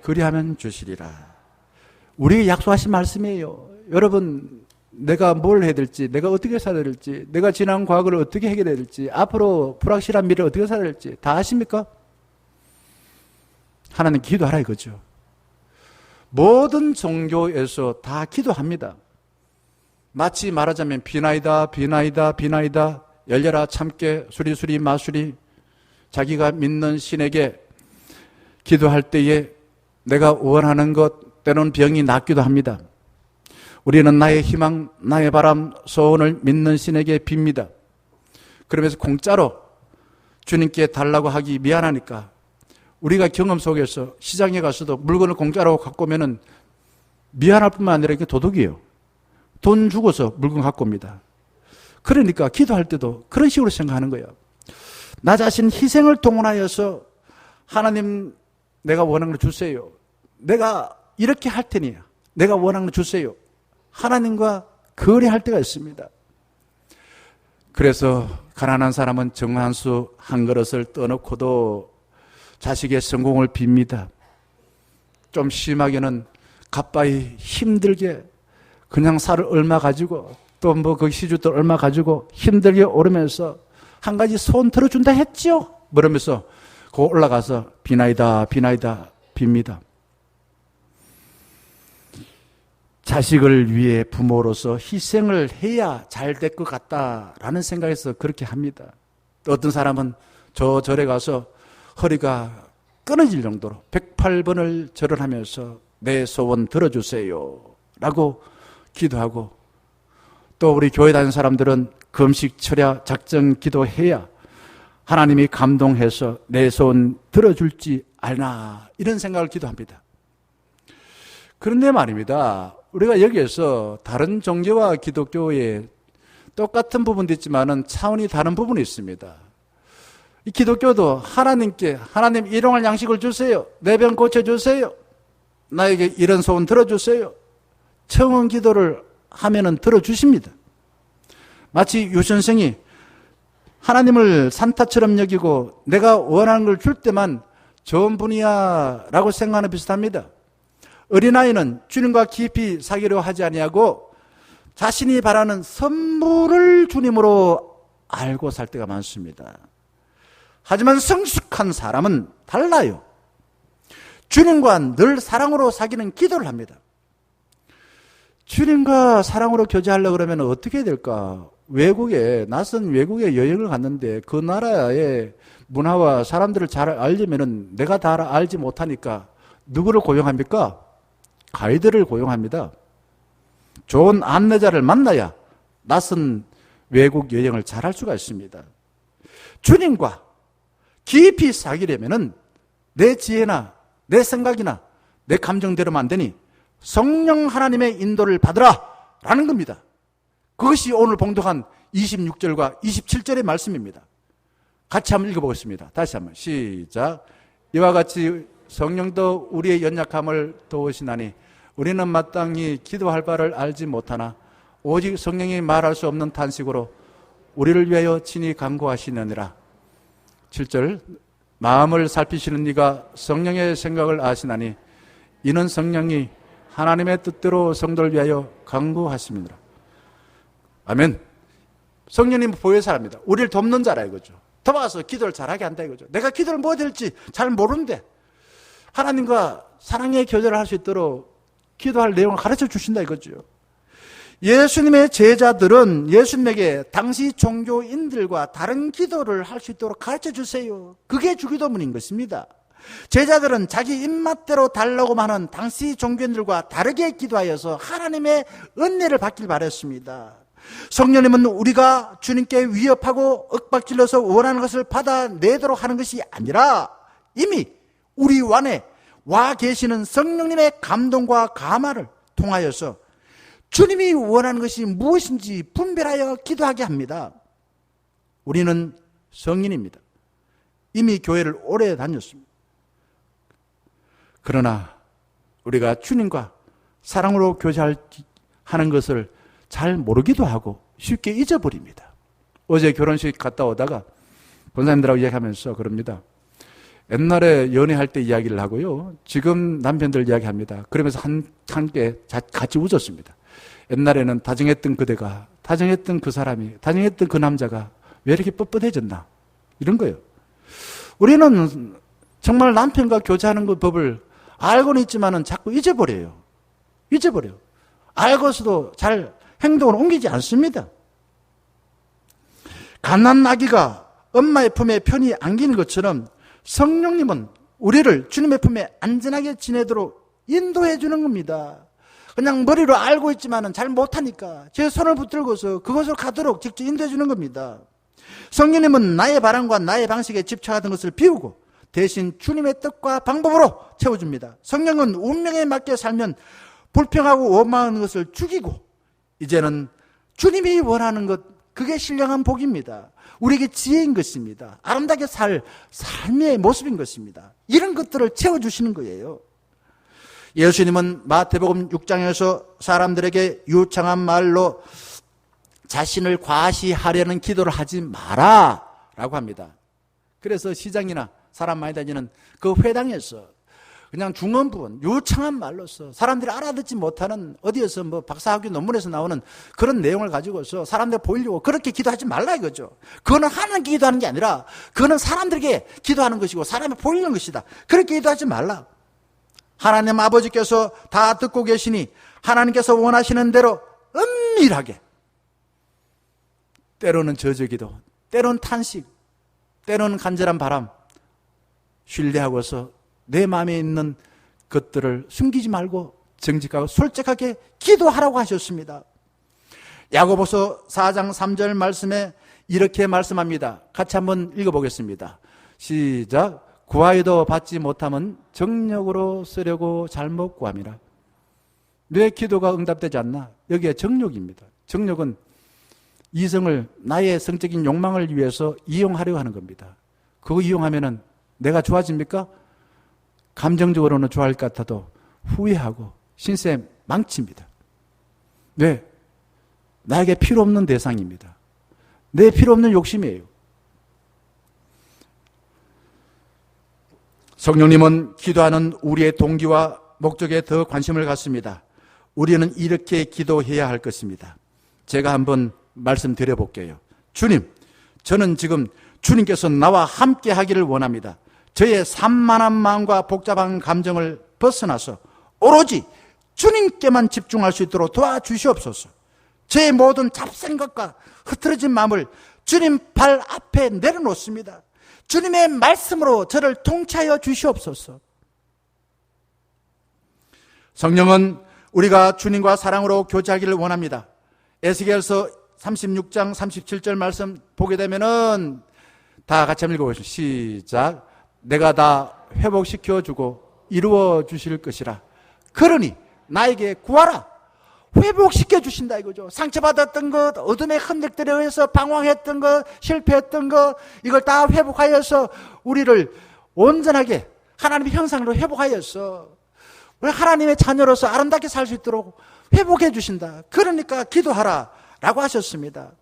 그리하면 주시리라. 우리에게 약속하신 말씀이에요. 여러분, 내가 뭘 해야 될지, 내가 어떻게 살아야 될지, 내가 지난 과거를 어떻게 해결해야 될지, 앞으로 불확실한 미래를 어떻게 살아야 될지 다 아십니까? 하나님 기도하라 이거죠. 모든 종교에서 다 기도합니다. 마치 말하자면 비나이다 비나이다 비나이다, 열려라 참깨 수리수리 마수리. 자기가 믿는 신에게 기도할 때에 내가 원하는 것, 때로는 병이 낫기도 합니다. 우리는 나의 희망, 나의 바람, 소원을 믿는 신에게 빕니다. 그러면서 공짜로 주님께 달라고 하기 미안하니까 우리가 경험 속에서 시장에 가서도 물건을 공짜로 갖고 오면은 미안할 뿐만 아니라 이게 도둑이에요. 돈 주고서 물건 갖고 옵니다. 그러니까 기도할 때도 그런 식으로 생각하는 거예요. 나 자신 희생을 동원하여서 하나님, 내가 원하는 걸 주세요. 내가 이렇게 할 테니 내가 원하는 걸 주세요. 하나님과 거래할 때가 있습니다. 그래서 가난한 사람은 정한수 한 그릇을 떠놓고도 자식의 성공을 빕니다. 좀 심하게는 가빠이 힘들게 그냥 쌀을 얼마 가지고 또 뭐 그 시주도 얼마 가지고 힘들게 오르면서 한 가지 손 들어준다 했죠? 그러면서 그 올라가서 비나이다 비나이다 빕니다. 자식을 위해 부모로서 희생을 해야 잘 될 것 같다라는 생각에서 그렇게 합니다. 또 어떤 사람은 저 절에 가서 허리가 끊어질 정도로 108번을 절을 하면서 내 소원 들어주세요 라고 기도하고, 또 우리 교회 다니는 사람들은 금식 철야 작정 기도해야 하나님이 감동해서 내 소원 들어줄지 알나, 이런 생각을 기도합니다. 그런데 말입니다, 우리가 여기에서 다른 종교와 기독교에 똑같은 부분도 있지만은 차원이 다른 부분이 있습니다. 이 기독교도 하나님께, 하나님 일용할 양식을 주세요, 내 병 고쳐주세요, 나에게 이런 소원 들어주세요, 청원 기도를 하면은 들어주십니다. 마치 유선생이 하나님을 산타처럼 여기고 내가 원하는 걸 줄 때만 좋은 분이야 라고 생각하는 비슷합니다. 어린아이는 주님과 깊이 사귀려 하지 아니하고 자신이 바라는 선물을 주님으로 알고 살 때가 많습니다. 하지만 성숙한 사람은 달라요. 주님과 늘 사랑으로 사귀는 기도를 합니다. 주님과 사랑으로 교제하려고 그러면 어떻게 해야 될까? 낯선 외국에 여행을 갔는데 그 나라의 문화와 사람들을 잘 알려면은 내가 다 알지 못하니까 누구를 고용합니까? 가이드를 고용합니다. 좋은 안내자를 만나야 낯선 외국 여행을 잘 할 수가 있습니다. 주님과 깊이 사귀려면은 내 지혜나 내 생각이나 내 감정대로만 안 되니 성령 하나님의 인도를 받으라 라는 겁니다. 그것이 오늘 봉독한 26절과 27절의 말씀입니다. 같이 한번 읽어보겠습니다. 다시 한번 시작. 이와 같이 성령도 우리의 연약함을 도우시나니 우리는 마땅히 기도할 바를 알지 못하나 오직 성령이 말할 수 없는 탄식으로 우리를 위하여 친히 간구하시느니라. 7절. 마음을 살피시는 이가 성령의 생각을 아시나니 이는 성령이 하나님의 뜻대로 성도를 위하여 간구하십니다. 아멘. 성령님은 보혜의 사람입니다. 우리를 돕는 자라 이거죠. 도와서 기도를 잘하게 한다 이거죠. 내가 기도를 뭐 될지 잘 모르는데 하나님과 사랑의 교제를 할 수 있도록 기도할 내용을 가르쳐 주신다 이거죠. 예수님의 제자들은 예수님에게 당시 종교인들과 다른 기도를 할 수 있도록 가르쳐 주세요. 그게 주기도문인 것입니다. 제자들은 자기 입맛대로 달라고만 하는 당시 종교인들과 다르게 기도하여서 하나님의 은혜를 받길 바랬습니다. 성령님은 우리가 주님께 위협하고 윽박질러서 원하는 것을 받아내도록 하는 것이 아니라 이미 우리 안에 와 계시는 성령님의 감동과 감화를 통하여서 주님이 원하는 것이 무엇인지 분별하여 기도하게 합니다. 우리는 성인입니다. 이미 교회를 오래 다녔습니다. 그러나 우리가 주님과 사랑으로 교제하는 것을 잘 모르기도 하고 쉽게 잊어버립니다. 어제 결혼식 갔다 오다가 권사님들하고 이야기하면서 그럽니다. 옛날에 연애할 때 이야기를 하고요. 지금 남편들 이야기합니다. 그러면서 함께 같이 웃었습니다. 옛날에는 다정했던 그대가, 다정했던 그 사람이, 다정했던 그 남자가 왜 이렇게 뻣뻣해졌나? 이런 거예요. 우리는 정말 남편과 교제하는 그 법을 알고는 있지만은 자꾸 잊어버려요. 잊어버려요. 알고서도 잘 행동을 옮기지 않습니다. 갓난 아기가 엄마의 품에 편히 안기는 것처럼 성령님은 우리를 주님의 품에 안전하게 지내도록 인도해 주는 겁니다. 그냥 머리로 알고 있지만은 잘 못하니까 제 손을 붙들고서 그것을 가도록 직접 인도해 주는 겁니다. 성령님은 나의 바람과 나의 방식에 집착하던 것을 비우고 대신 주님의 뜻과 방법으로 채워줍니다. 성령은 운명에 맞게 살면 불평하고 원망하는 것을 죽이고 이제는 주님이 원하는 것, 그게 신령한 복입니다. 우리에게 지혜인 것입니다. 아름답게 살 삶의 모습인 것입니다. 이런 것들을 채워주시는 거예요. 예수님은 마태복음 6장에서 사람들에게 유창한 말로 자신을 과시하려는 기도를 하지 마라 라고 합니다. 그래서 시장이나 사람 많이 다니는 그 회당에서 그냥 중언부언 유창한 말로서 사람들이 알아듣지 못하는 어디에서 뭐 박사학위 논문에서 나오는 그런 내용을 가지고서 사람들 보이려고 그렇게 기도하지 말라 이거죠. 그거는 하나님께 기도하는 게 아니라 그거는 사람들에게 기도하는 것이고 사람이 보이는 것이다. 그렇게 기도하지 말라. 하나님 아버지께서 다 듣고 계시니 하나님께서 원하시는 대로 은밀하게 때로는 저주기도, 때로는 탄식, 때로는 간절한 바람 신뢰하고서 내 마음에 있는 것들을 숨기지 말고 정직하고 솔직하게 기도하라고 하셨습니다. 야고보서 4장 3절 말씀에 이렇게 말씀합니다. 같이 한번 읽어보겠습니다. 시작. 구하여도 받지 못하면 정욕으로 쓰려고 잘못 구함이라. 내 기도가 응답되지 않나? 여기에 정욕입니다. 정욕은 이성을 나의 성적인 욕망을 위해서 이용하려고 하는 겁니다. 그거 이용하면은 내가 좋아집니까? 감정적으로는 좋아할 것 같아도 후회하고 신세 망칩니다. 왜? 나에게 필요 없는 대상입니다. 내 필요 없는 욕심이에요. 성령님은 기도하는 우리의 동기와 목적에 더 관심을 갖습니다. 우리는 이렇게 기도해야 할 것입니다. 제가 한번 말씀드려 볼게요. 주님, 저는 지금 주님께서 나와 함께 하기를 원합니다. 저의 산만한 마음과 복잡한 감정을 벗어나서 오로지 주님께만 집중할 수 있도록 도와주시옵소서. 제 모든 잡생각과 흐트러진 마음을 주님 발 앞에 내려놓습니다. 주님의 말씀으로 저를 통치하여 주시옵소서. 성령은 우리가 주님과 사랑으로 교제하기를 원합니다. 에스겔서 36장 37절 말씀 보게 되면은 다 같이 한번 읽어보시죠. 시작. 내가 다 회복시켜 주고 이루어 주실 것이라. 그러니 나에게 구하라. 회복시켜 주신다 이거죠. 상처받았던 것, 어둠의 흔적들에 의해서 방황했던 것, 실패했던 것, 이걸 다 회복하여서 우리를 온전하게 하나님의 형상으로 회복하여서 우리 하나님의 자녀로서 아름답게 살 수 있도록 회복해 주신다. 그러니까 기도하라 라고 하셨습니다.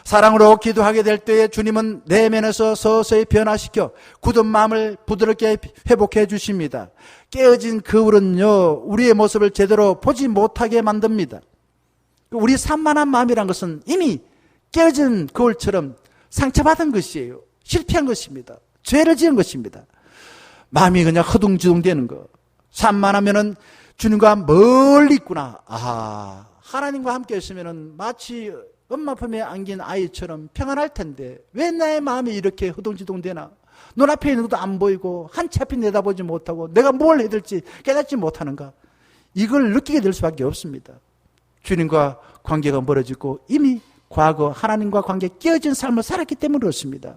사랑으로 기도하게 될 때에 주님은 내면에서 서서히 변화시켜 굳은 마음을 부드럽게 회복해 주십니다. 깨어진 거울은요, 우리의 모습을 제대로 보지 못하게 만듭니다. 우리 산만한 마음이란 것은 이미 깨어진 거울처럼 상처받은 것이에요. 실패한 것입니다. 죄를 지은 것입니다. 마음이 그냥 허둥지둥 되는 거. 산만하면은 주님과 멀리 있구나. 하나님과 함께 있으면은 마치 엄마 품에 안긴 아이처럼 평안할 텐데 왜 나의 마음이 이렇게 허둥지둥 되나? 눈앞에 있는 것도 안 보이고 한치 앞이 내다보지 못하고 내가 뭘 해야 될지 깨닫지 못하는가? 이걸 느끼게 될 수밖에 없습니다. 주님과 관계가 멀어지고 이미 과거 하나님과 관계 깨어진 삶을 살았기 때문에 그렇습니다.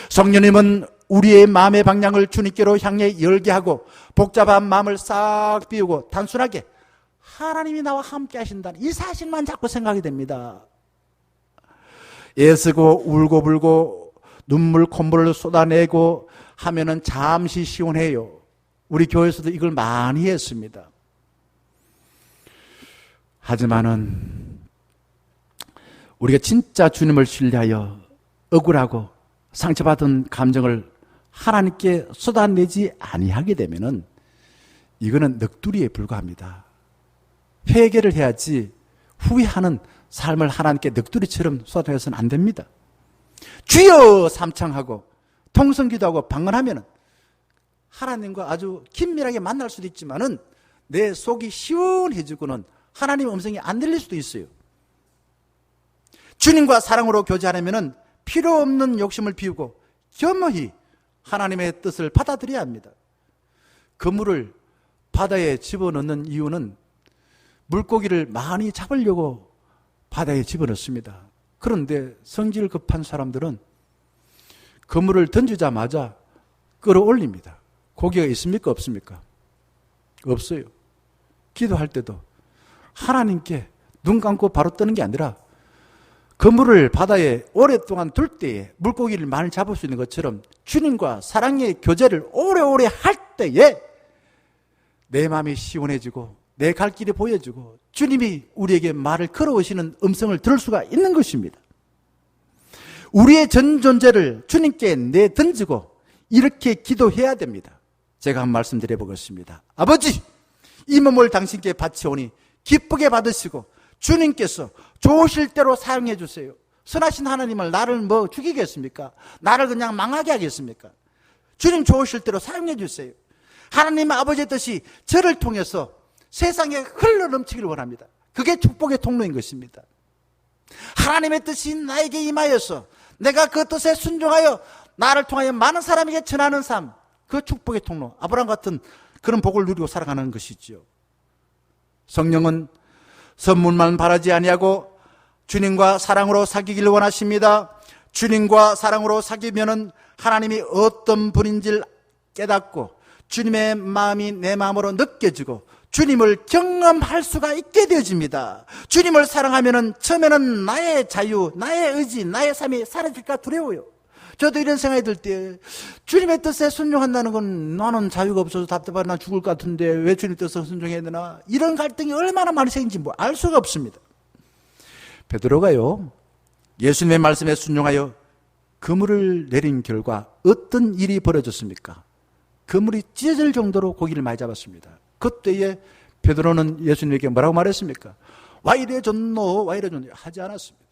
성령님은 우리의 마음의 방향을 주님께로 향해 열게 하고 복잡한 마음을 싹 비우고 단순하게 하나님이 나와 함께 하신다는 이 사실만 자꾸 생각이 됩니다. 애쓰고 울고불고 눈물 콧물을 쏟아내고 하면은 잠시 시원해요. 우리 교회에서도 이걸 많이 했습니다. 하지만은 우리가 진짜 주님을 신뢰하여 억울하고 상처받은 감정을 하나님께 쏟아내지 아니하게 되면은 이거는 넋두리에 불과합니다. 회개를 해야지 후회하는 삶을 하나님께 넋두리처럼 쏟아내서는 안 됩니다. 주여 삼창하고 통성기도하고 방언하면은 하나님과 아주 긴밀하게 만날 수도 있지만은 내 속이 시원해지고는 하나님의 음성이 안 들릴 수도 있어요. 주님과 사랑으로 교제하려면은 필요 없는 욕심을 비우고 겸허히 하나님의 뜻을 받아들여야 합니다. 그물을 바다에 집어넣는 이유는 물고기를 많이 잡으려고 바다에 집어넣습니다. 그런데 성질 급한 사람들은 그물을 던지자마자 끌어올립니다. 고기가 있습니까? 없습니까? 없어요. 기도할 때도 하나님께 눈 감고 바로 뜨는 게 아니라 그물을 바다에 오랫동안 둘 때에 물고기를 많이 잡을 수 있는 것처럼 주님과 사랑의 교제를 오래오래 할 때에 내 마음이 시원해지고 내 갈 길이 보여지고 주님이 우리에게 말을 걸어오시는 음성을 들을 수가 있는 것입니다. 우리의 전 존재를 주님께 내던지고 이렇게 기도해야 됩니다. 제가 한 말씀 드려보겠습니다. 아버지, 이 몸을 당신께 바치오니 기쁘게 받으시고 주님께서 좋으실 대로 사용해 주세요. 선하신 하나님을 나를 뭐 죽이겠습니까? 나를 그냥 망하게 하겠습니까? 주님 좋으실 대로 사용해 주세요. 하나님 아버지의 뜻이 저를 통해서 세상에 흘러넘치기를 원합니다. 그게 축복의 통로인 것입니다. 하나님의 뜻이 나에게 임하여서 내가 그 뜻에 순종하여 나를 통하여 많은 사람에게 전하는 삶, 그 축복의 통로, 아브라함 같은 그런 복을 누리고 살아가는 것이지요. 성령은 선물만 바라지 아니하고 주님과 사랑으로 사귀기를 원하십니다. 주님과 사랑으로 사귀면은 하나님이 어떤 분인지를 깨닫고 주님의 마음이 내 마음으로 느껴지고 주님을 경험할 수가 있게 되어집니다. 주님을 사랑하면은 처음에는 나의 자유, 나의 의지, 나의 삶이 사라질까 두려워요. 저도 이런 생각이 들 때 주님의 뜻에 순종한다는 건 나는 자유가 없어서 답답하고 난 죽을 것 같은데 왜 주님 뜻에 순종해야 되나, 이런 갈등이 얼마나 많이 생긴지 뭐 알 수가 없습니다. 베드로가요, 예수님의 말씀에 순종하여 그물을 내린 결과 어떤 일이 벌어졌습니까? 그물이 찢어질 정도로 고기를 많이 잡았습니다. 그때에 베드로는 예수님에게 뭐라고 말했습니까? 와 이래 줬노, 와 이래 줬노 하지 않았습니다.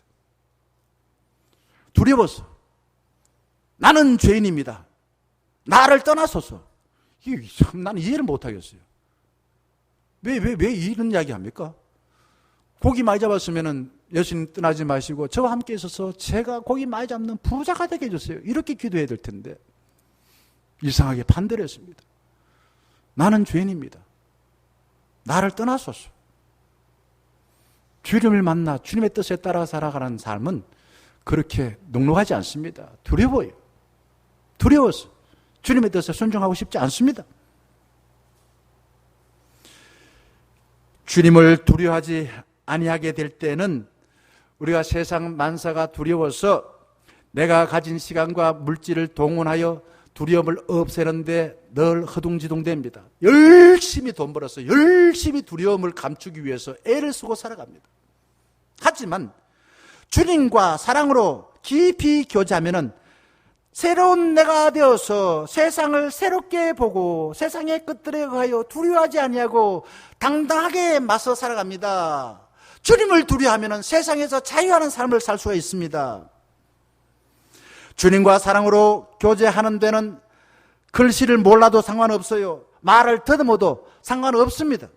두려워서 나는 죄인입니다. 나를 떠나소서. 참 나는 이해를 못하겠어요. 왜 이런 이야기 합니까? 고기 많이 잡았으면은 예수님 떠나지 마시고 저와 함께 있어서 제가 고기 많이 잡는 부자가 되게 해주세요. 이렇게 기도해야 될 텐데 이상하게 반대를 했습니다. 나는 죄인입니다. 나를 떠나소서. 주님을 만나 주님의 뜻에 따라 살아가는 삶은 그렇게 넉넉하지 않습니다. 두려워요. 두려워서 주님의 뜻에 순종하고 싶지 않습니다. 주님을 두려워하지 아니하게 될 때는 우리가 세상 만사가 두려워서 내가 가진 시간과 물질을 동원하여 두려움을 없애는데 늘 허둥지둥됩니다. 열심히 돈 벌어서 열심히 두려움을 감추기 위해서 애를 쓰고 살아갑니다. 하지만 주님과 사랑으로 깊이 교제하면은 새로운 내가 되어서 세상을 새롭게 보고 세상의 끝들에 의하여 두려워하지 아니하고 당당하게 맞서 살아갑니다. 주님을 두려워하면은 세상에서 자유하는 삶을 살 수가 있습니다. 주님과 사랑으로 교제하는 데는 글씨를 몰라도 상관없어요. 말을 더듬어도 상관없습니다.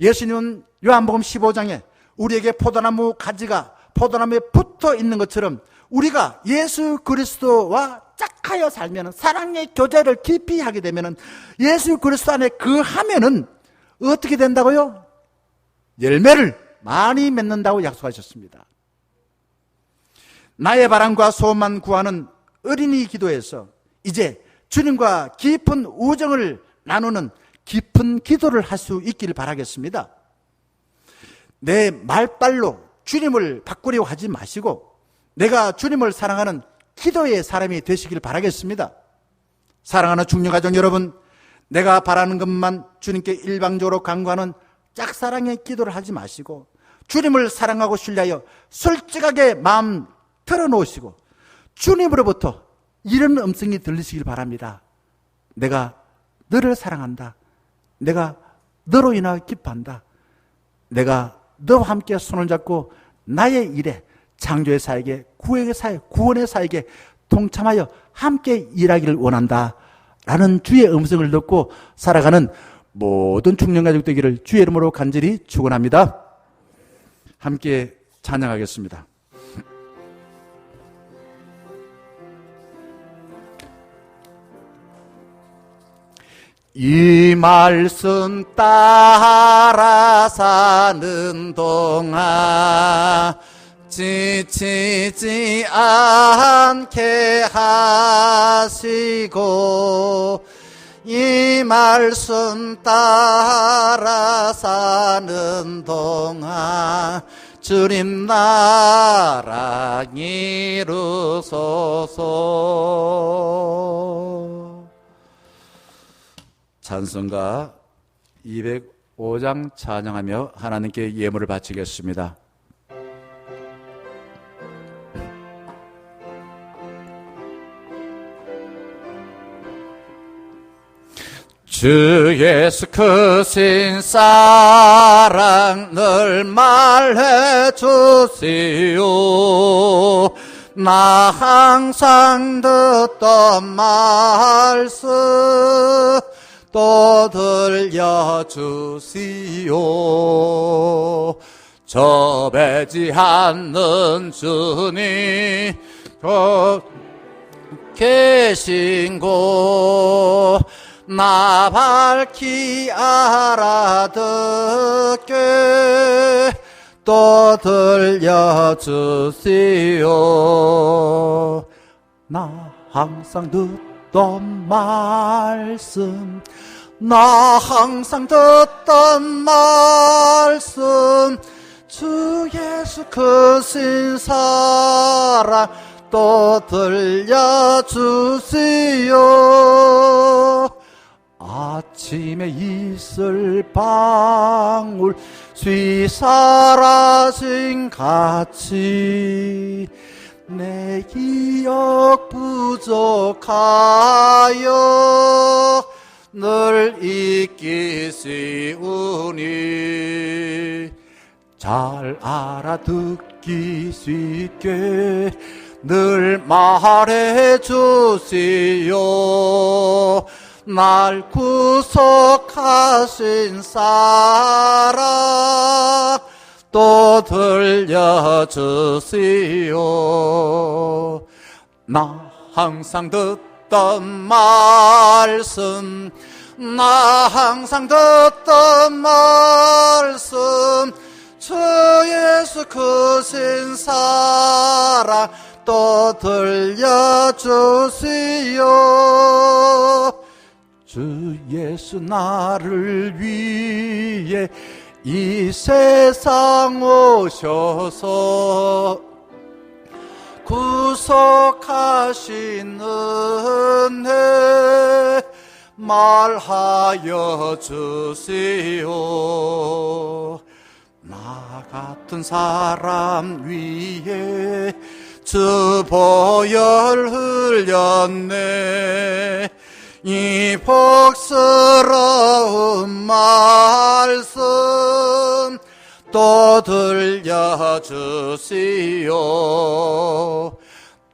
예수님은 요한복음 15장에 우리에게 포도나무 가지가 포도나무에 붙어 있는 것처럼 우리가 예수 그리스도와 짝하여 살면, 사랑의 교제를 깊이 하게 되면 예수 그리스도 안에 하면은 어떻게 된다고요? 열매를 많이 맺는다고 약속하셨습니다. 나의 바람과 소원만 구하는 어린이 기도에서 이제 주님과 깊은 우정을 나누는 깊은 기도를 할 수 있기를 바라겠습니다. 내 말빨로 주님을 바꾸려고 하지 마시고 내가 주님을 사랑하는 기도의 사람이 되시길 바라겠습니다. 사랑하는 중년가족 여러분, 내가 바라는 것만 주님께 일방적으로 간구하는 짝사랑의 기도를 하지 마시고 주님을 사랑하고 신뢰하여 솔직하게 마음 털어놓으시고 주님으로부터 이런 음성이 들리시길 바랍니다. 내가 너를 사랑한다. 내가 너로 인하여 기뻐한다. 내가 너와 함께 손을 잡고 나의 일에, 창조의 사역에, 구원의 사역, 구원의 사역에 동참하여 함께 일하기를 원한다 라는 주의 음성을 듣고 살아가는 모든 중년가족 되기를 주의 이름으로 간절히 축원합니다. 함께 찬양하겠습니다. 이 말씀 따라 사는 동안 지치지 않게 하시고 이 말씀 따라 사는 동안 주님 나라 이루소서. 찬송가 205장 찬양하며 하나님께 예물을 바치겠습니다. 주 예수 크신 사랑 늘 말해 주시오. 나 항상 듣던 말씀 또 들려주시오. 저 배지 않는 주님 계신 곳 나 밝히 알아듣게 또 들려주시오. 나 항상 듣던 말씀 나 항상 듣던 말씀 주 예수 크신 사랑 또 들려주시오. 아침에 이슬 방울 쇠사라진 같이 내 기억 부족하여 늘 잊기 쉬우니 잘 알아듣기 쉽게 늘 말해 주시오. 날 구속하신 사랑 또 들려주시오. 나 항상 듣던 말씀 나 항상 듣던 말씀 주 예수 크신 사랑 또 들려주시오. 주 예수 나를 위해 이 세상 오셔서 구속하신 은혜 말하여 주시오. 나 같은 사람 위에 주 보혈 흘렸네. 이 복스러운 말씀 또 들려주시오.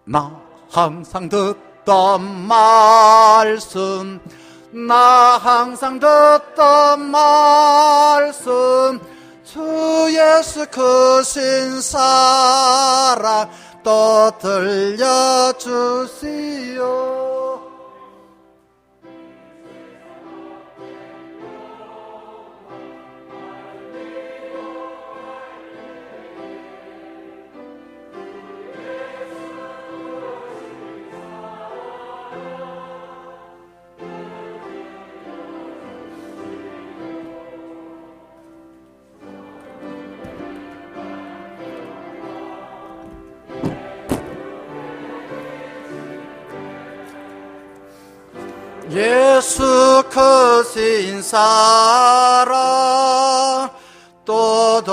나 항상 듣던 말씀, 나 항상 듣던 말씀, 주 예수 크신 사랑 또 들려주시오. 예수 크신 사랑 또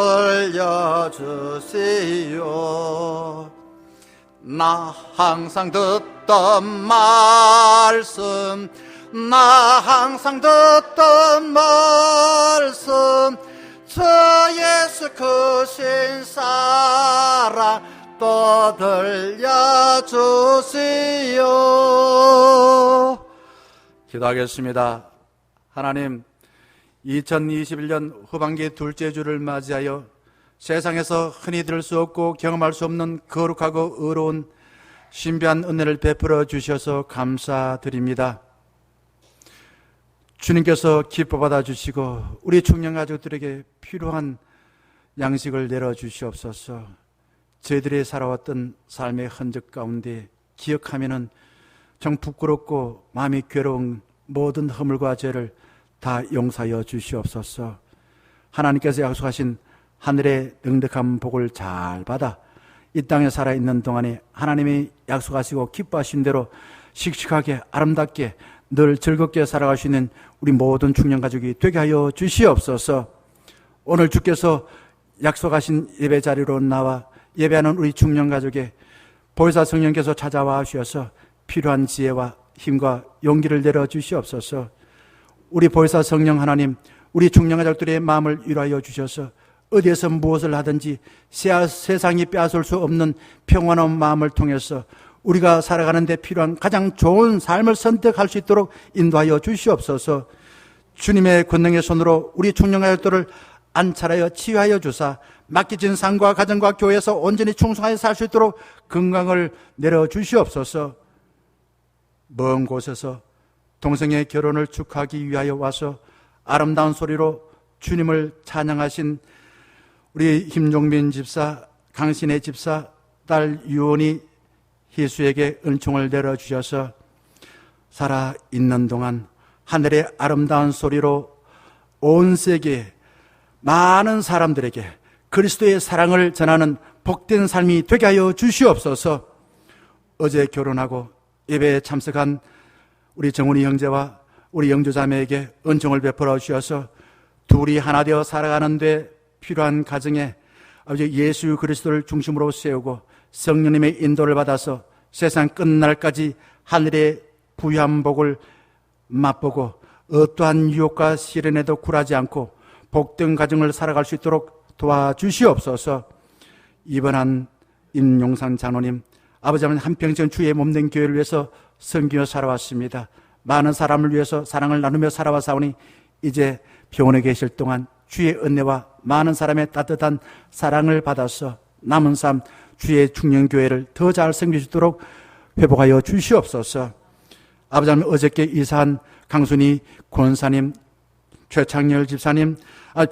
들려주시오. 나 항상 듣던 말씀, 나 항상 듣던 말씀, 저 예수 크신 사랑 또 들려주시오. 기도하겠습니다. 하나님, 2021년 후반기 둘째 주를 맞이하여 세상에서 흔히 들을 수 없고 경험할 수 없는 거룩하고 의로운 신비한 은혜를 베풀어 주셔서 감사드립니다. 주님께서 기뻐 받아 주시고 우리 중년 가족들에게 필요한 양식을 내려 주시옵소서. 저희들이 살아왔던 삶의 흔적 가운데 기억하면은 정 부끄럽고 마음이 괴로운 모든 허물과 죄를 다 용서하여 주시옵소서. 하나님께서 약속하신 하늘의 넉넉한 복을 잘 받아 이 땅에 살아있는 동안에 하나님이 약속하시고 기뻐하신 대로 씩씩하게 아름답게 늘 즐겁게 살아갈 수 있는 우리 모든 중년가족이 되게 하여 주시옵소서. 오늘 주께서 약속하신 예배 자리로 나와 예배하는 우리 중년가족에 보혜사 성령께서 찾아와 주셔서 필요한 지혜와 힘과 용기를 내려 주시옵소서. 우리 보혜사 성령 하나님, 우리 중년가족들의 마음을 위로하여 주셔서 어디에서 무엇을 하든지 세상이 빼앗을 수 없는 평안한 마음을 통해서 우리가 살아가는 데 필요한 가장 좋은 삶을 선택할 수 있도록 인도하여 주시옵소서. 주님의 권능의 손으로 우리 중년가족들을 안찰하여 치유하여 주사 맡겨진 삶과 가정과 교회에서 온전히 충성하여 살 수 있도록 건강을 내려 주시옵소서. 먼 곳에서 동생의 결혼을 축하하기 위하여 와서 아름다운 소리로 주님을 찬양하신 우리 김종민 집사, 강신혜 집사, 딸 유원이 희수에게 은총을 내려주셔서 살아있는 동안 하늘의 아름다운 소리로 온 세계 많은 사람들에게 그리스도의 사랑을 전하는 복된 삶이 되게 하여 주시옵소서. 어제 결혼하고 예배에 참석한 우리 정훈이 형제와 우리 영조자매에게 은총을 베풀어 주셔서 둘이 하나 되어 살아가는 데 필요한 가정에 아버지 예수 그리스도를 중심으로 세우고 성령님의 인도를 받아서 세상 끝날까지 하늘의 부유한 복을 맛보고 어떠한 유혹과 시련에도 굴하지 않고 복된 가정을 살아갈 수 있도록 도와주시옵소서. 입원한 임용산 장로님, 아버지는 한평생 주의 몸된 교회를 위해서 섬기며 살아왔습니다. 많은 사람을 위해서 사랑을 나누며 살아와사오니 이제 병원에 계실 동안 주의 은혜와 많은 사람의 따뜻한 사랑을 받아서 남은 삶 주의 중년교회를 더 잘 섬길 수 있도록 회복하여 주시옵소서. 아버지는 어저께 이사한 강순희 권사님, 최창열 집사님,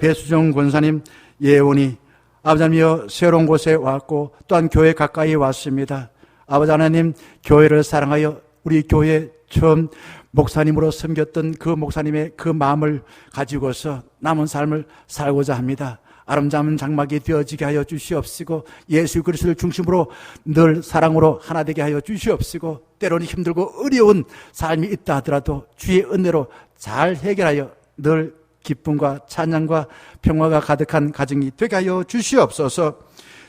배수정 권사님, 예원이 아버지여 새로운 곳에 왔고 또한 교회 가까이 왔습니다. 아버지 하나님, 교회를 사랑하여 우리 교회 처음 목사님으로 섬겼던 그 목사님의 그 마음을 가지고서 남은 삶을 살고자 합니다. 아름다운 장막이 되어지게 하여 주시옵시고, 예수 그리스도를 중심으로 늘 사랑으로 하나 되게 하여 주시옵시고, 때로는 힘들고 어려운 삶이 있다 하더라도 주의 은혜로 잘 해결하여 늘 기쁨과 찬양과 평화가 가득한 가정이 되게 하여 주시옵소서.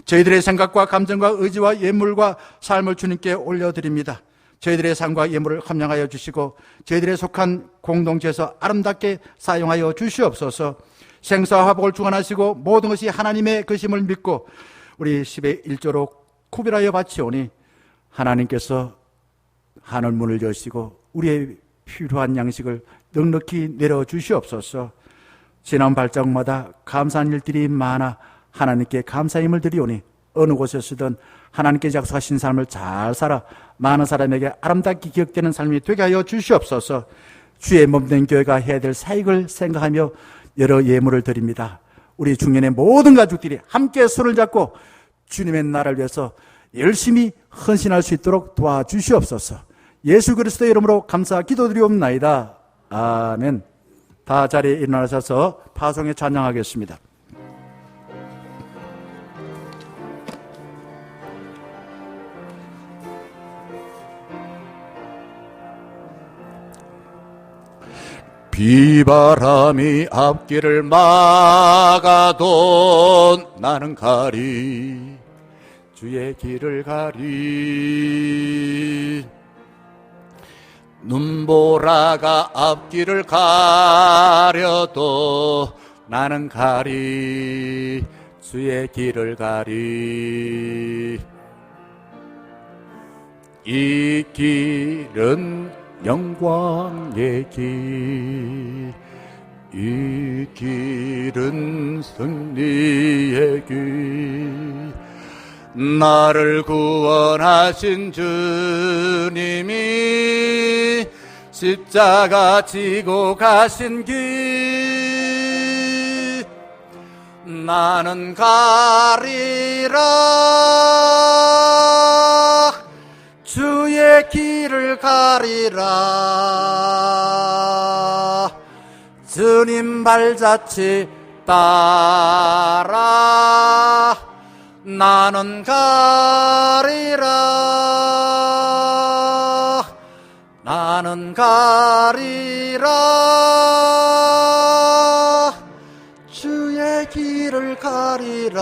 저희들의 생각과 감정과 의지와 예물과 삶을 주님께 올려드립니다. 저희들의 삶과 예물을 함양하여 주시고 저희들의 속한 공동체에서 아름답게 사용하여 주시옵소서. 생사와 화복을 주관하시고 모든 것이 하나님의 것임을 믿고 우리 10의 1조로 구별하여 바치오니, 하나님께서 하늘 문을 여시고 우리의 필요한 양식을 넉넉히 내려주시옵소서. 지난 발자국마다 감사한 일들이 많아 하나님께 감사힘을 드리오니, 어느 곳에서든 하나님께 약속하신 삶을 잘 살아 많은 사람에게 아름답게 기억되는 삶이 되게 하여 주시옵소서. 주의 몸된 교회가 해야 될 사역을 생각하며 여러 예물을 드립니다. 우리 중년의 모든 가족들이 함께 손을 잡고 주님의 나라를 위해서 열심히 헌신할 수 있도록 도와주시옵소서. 예수 그리스도의 이름으로 감사 기도드리옵나이다. 아멘. 다 자리에 일어나셔서 파송에 찬양하겠습니다. 비바람이 앞길을 막아도 나는 가리, 주의 길을 가리. 눈보라가 앞길을 가려도 나는 가리, 주의 길을 가리. 이 길은 영광의 길, 이 길은 승리의 길. 나를 구원하신 주님이 십자가 지고 가신 길, 나는 가리라. 주의 길을 가리라. 주님 발자취 따라 나는 가리라. 나는 가리라. 주의 길을 가리라.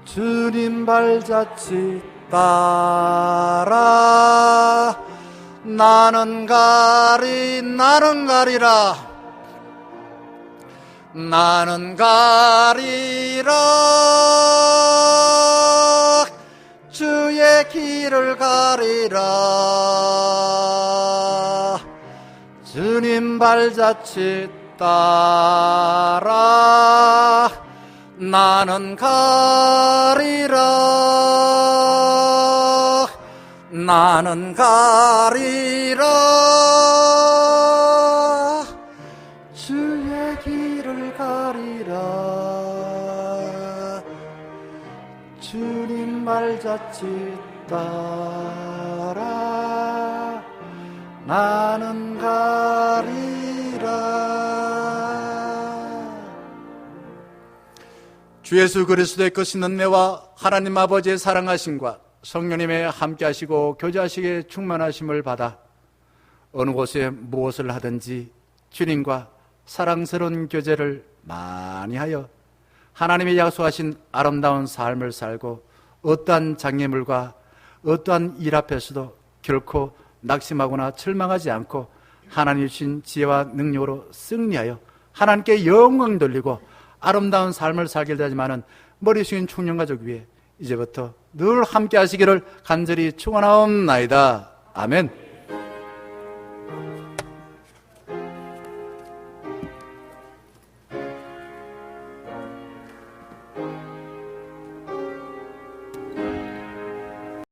주님 발자취 따라 나는 가리라. 나는 가리라. 주의 길을 가리라. 주님 발자취 따라 나는 가리라. 나는 가리라. 주의 길을 가리라. 주님 발자취 따라 나는 가리라. 주 예수 그리스도의 끝 있는 은혜와 하나님 아버지의 사랑하심과 성령님의 함께하시고 교제하시기에 충만하심을 받아 어느 곳에 무엇을 하든지 주님과 사랑스러운 교제를 많이 하여 하나님이 약속하신 아름다운 삶을 살고 어떠한 장애물과 어떠한 일 앞에서도 결코 낙심하거나 절망하지 않고 하나님 주신 지혜와 능력으로 승리하여 하나님께 영광 돌리고 아름다운 삶을 살게 되지만은 머리 숙인 청년가족 위에 이제부터 늘 함께 하시기를 간절히 축원하옵나이다. 아멘.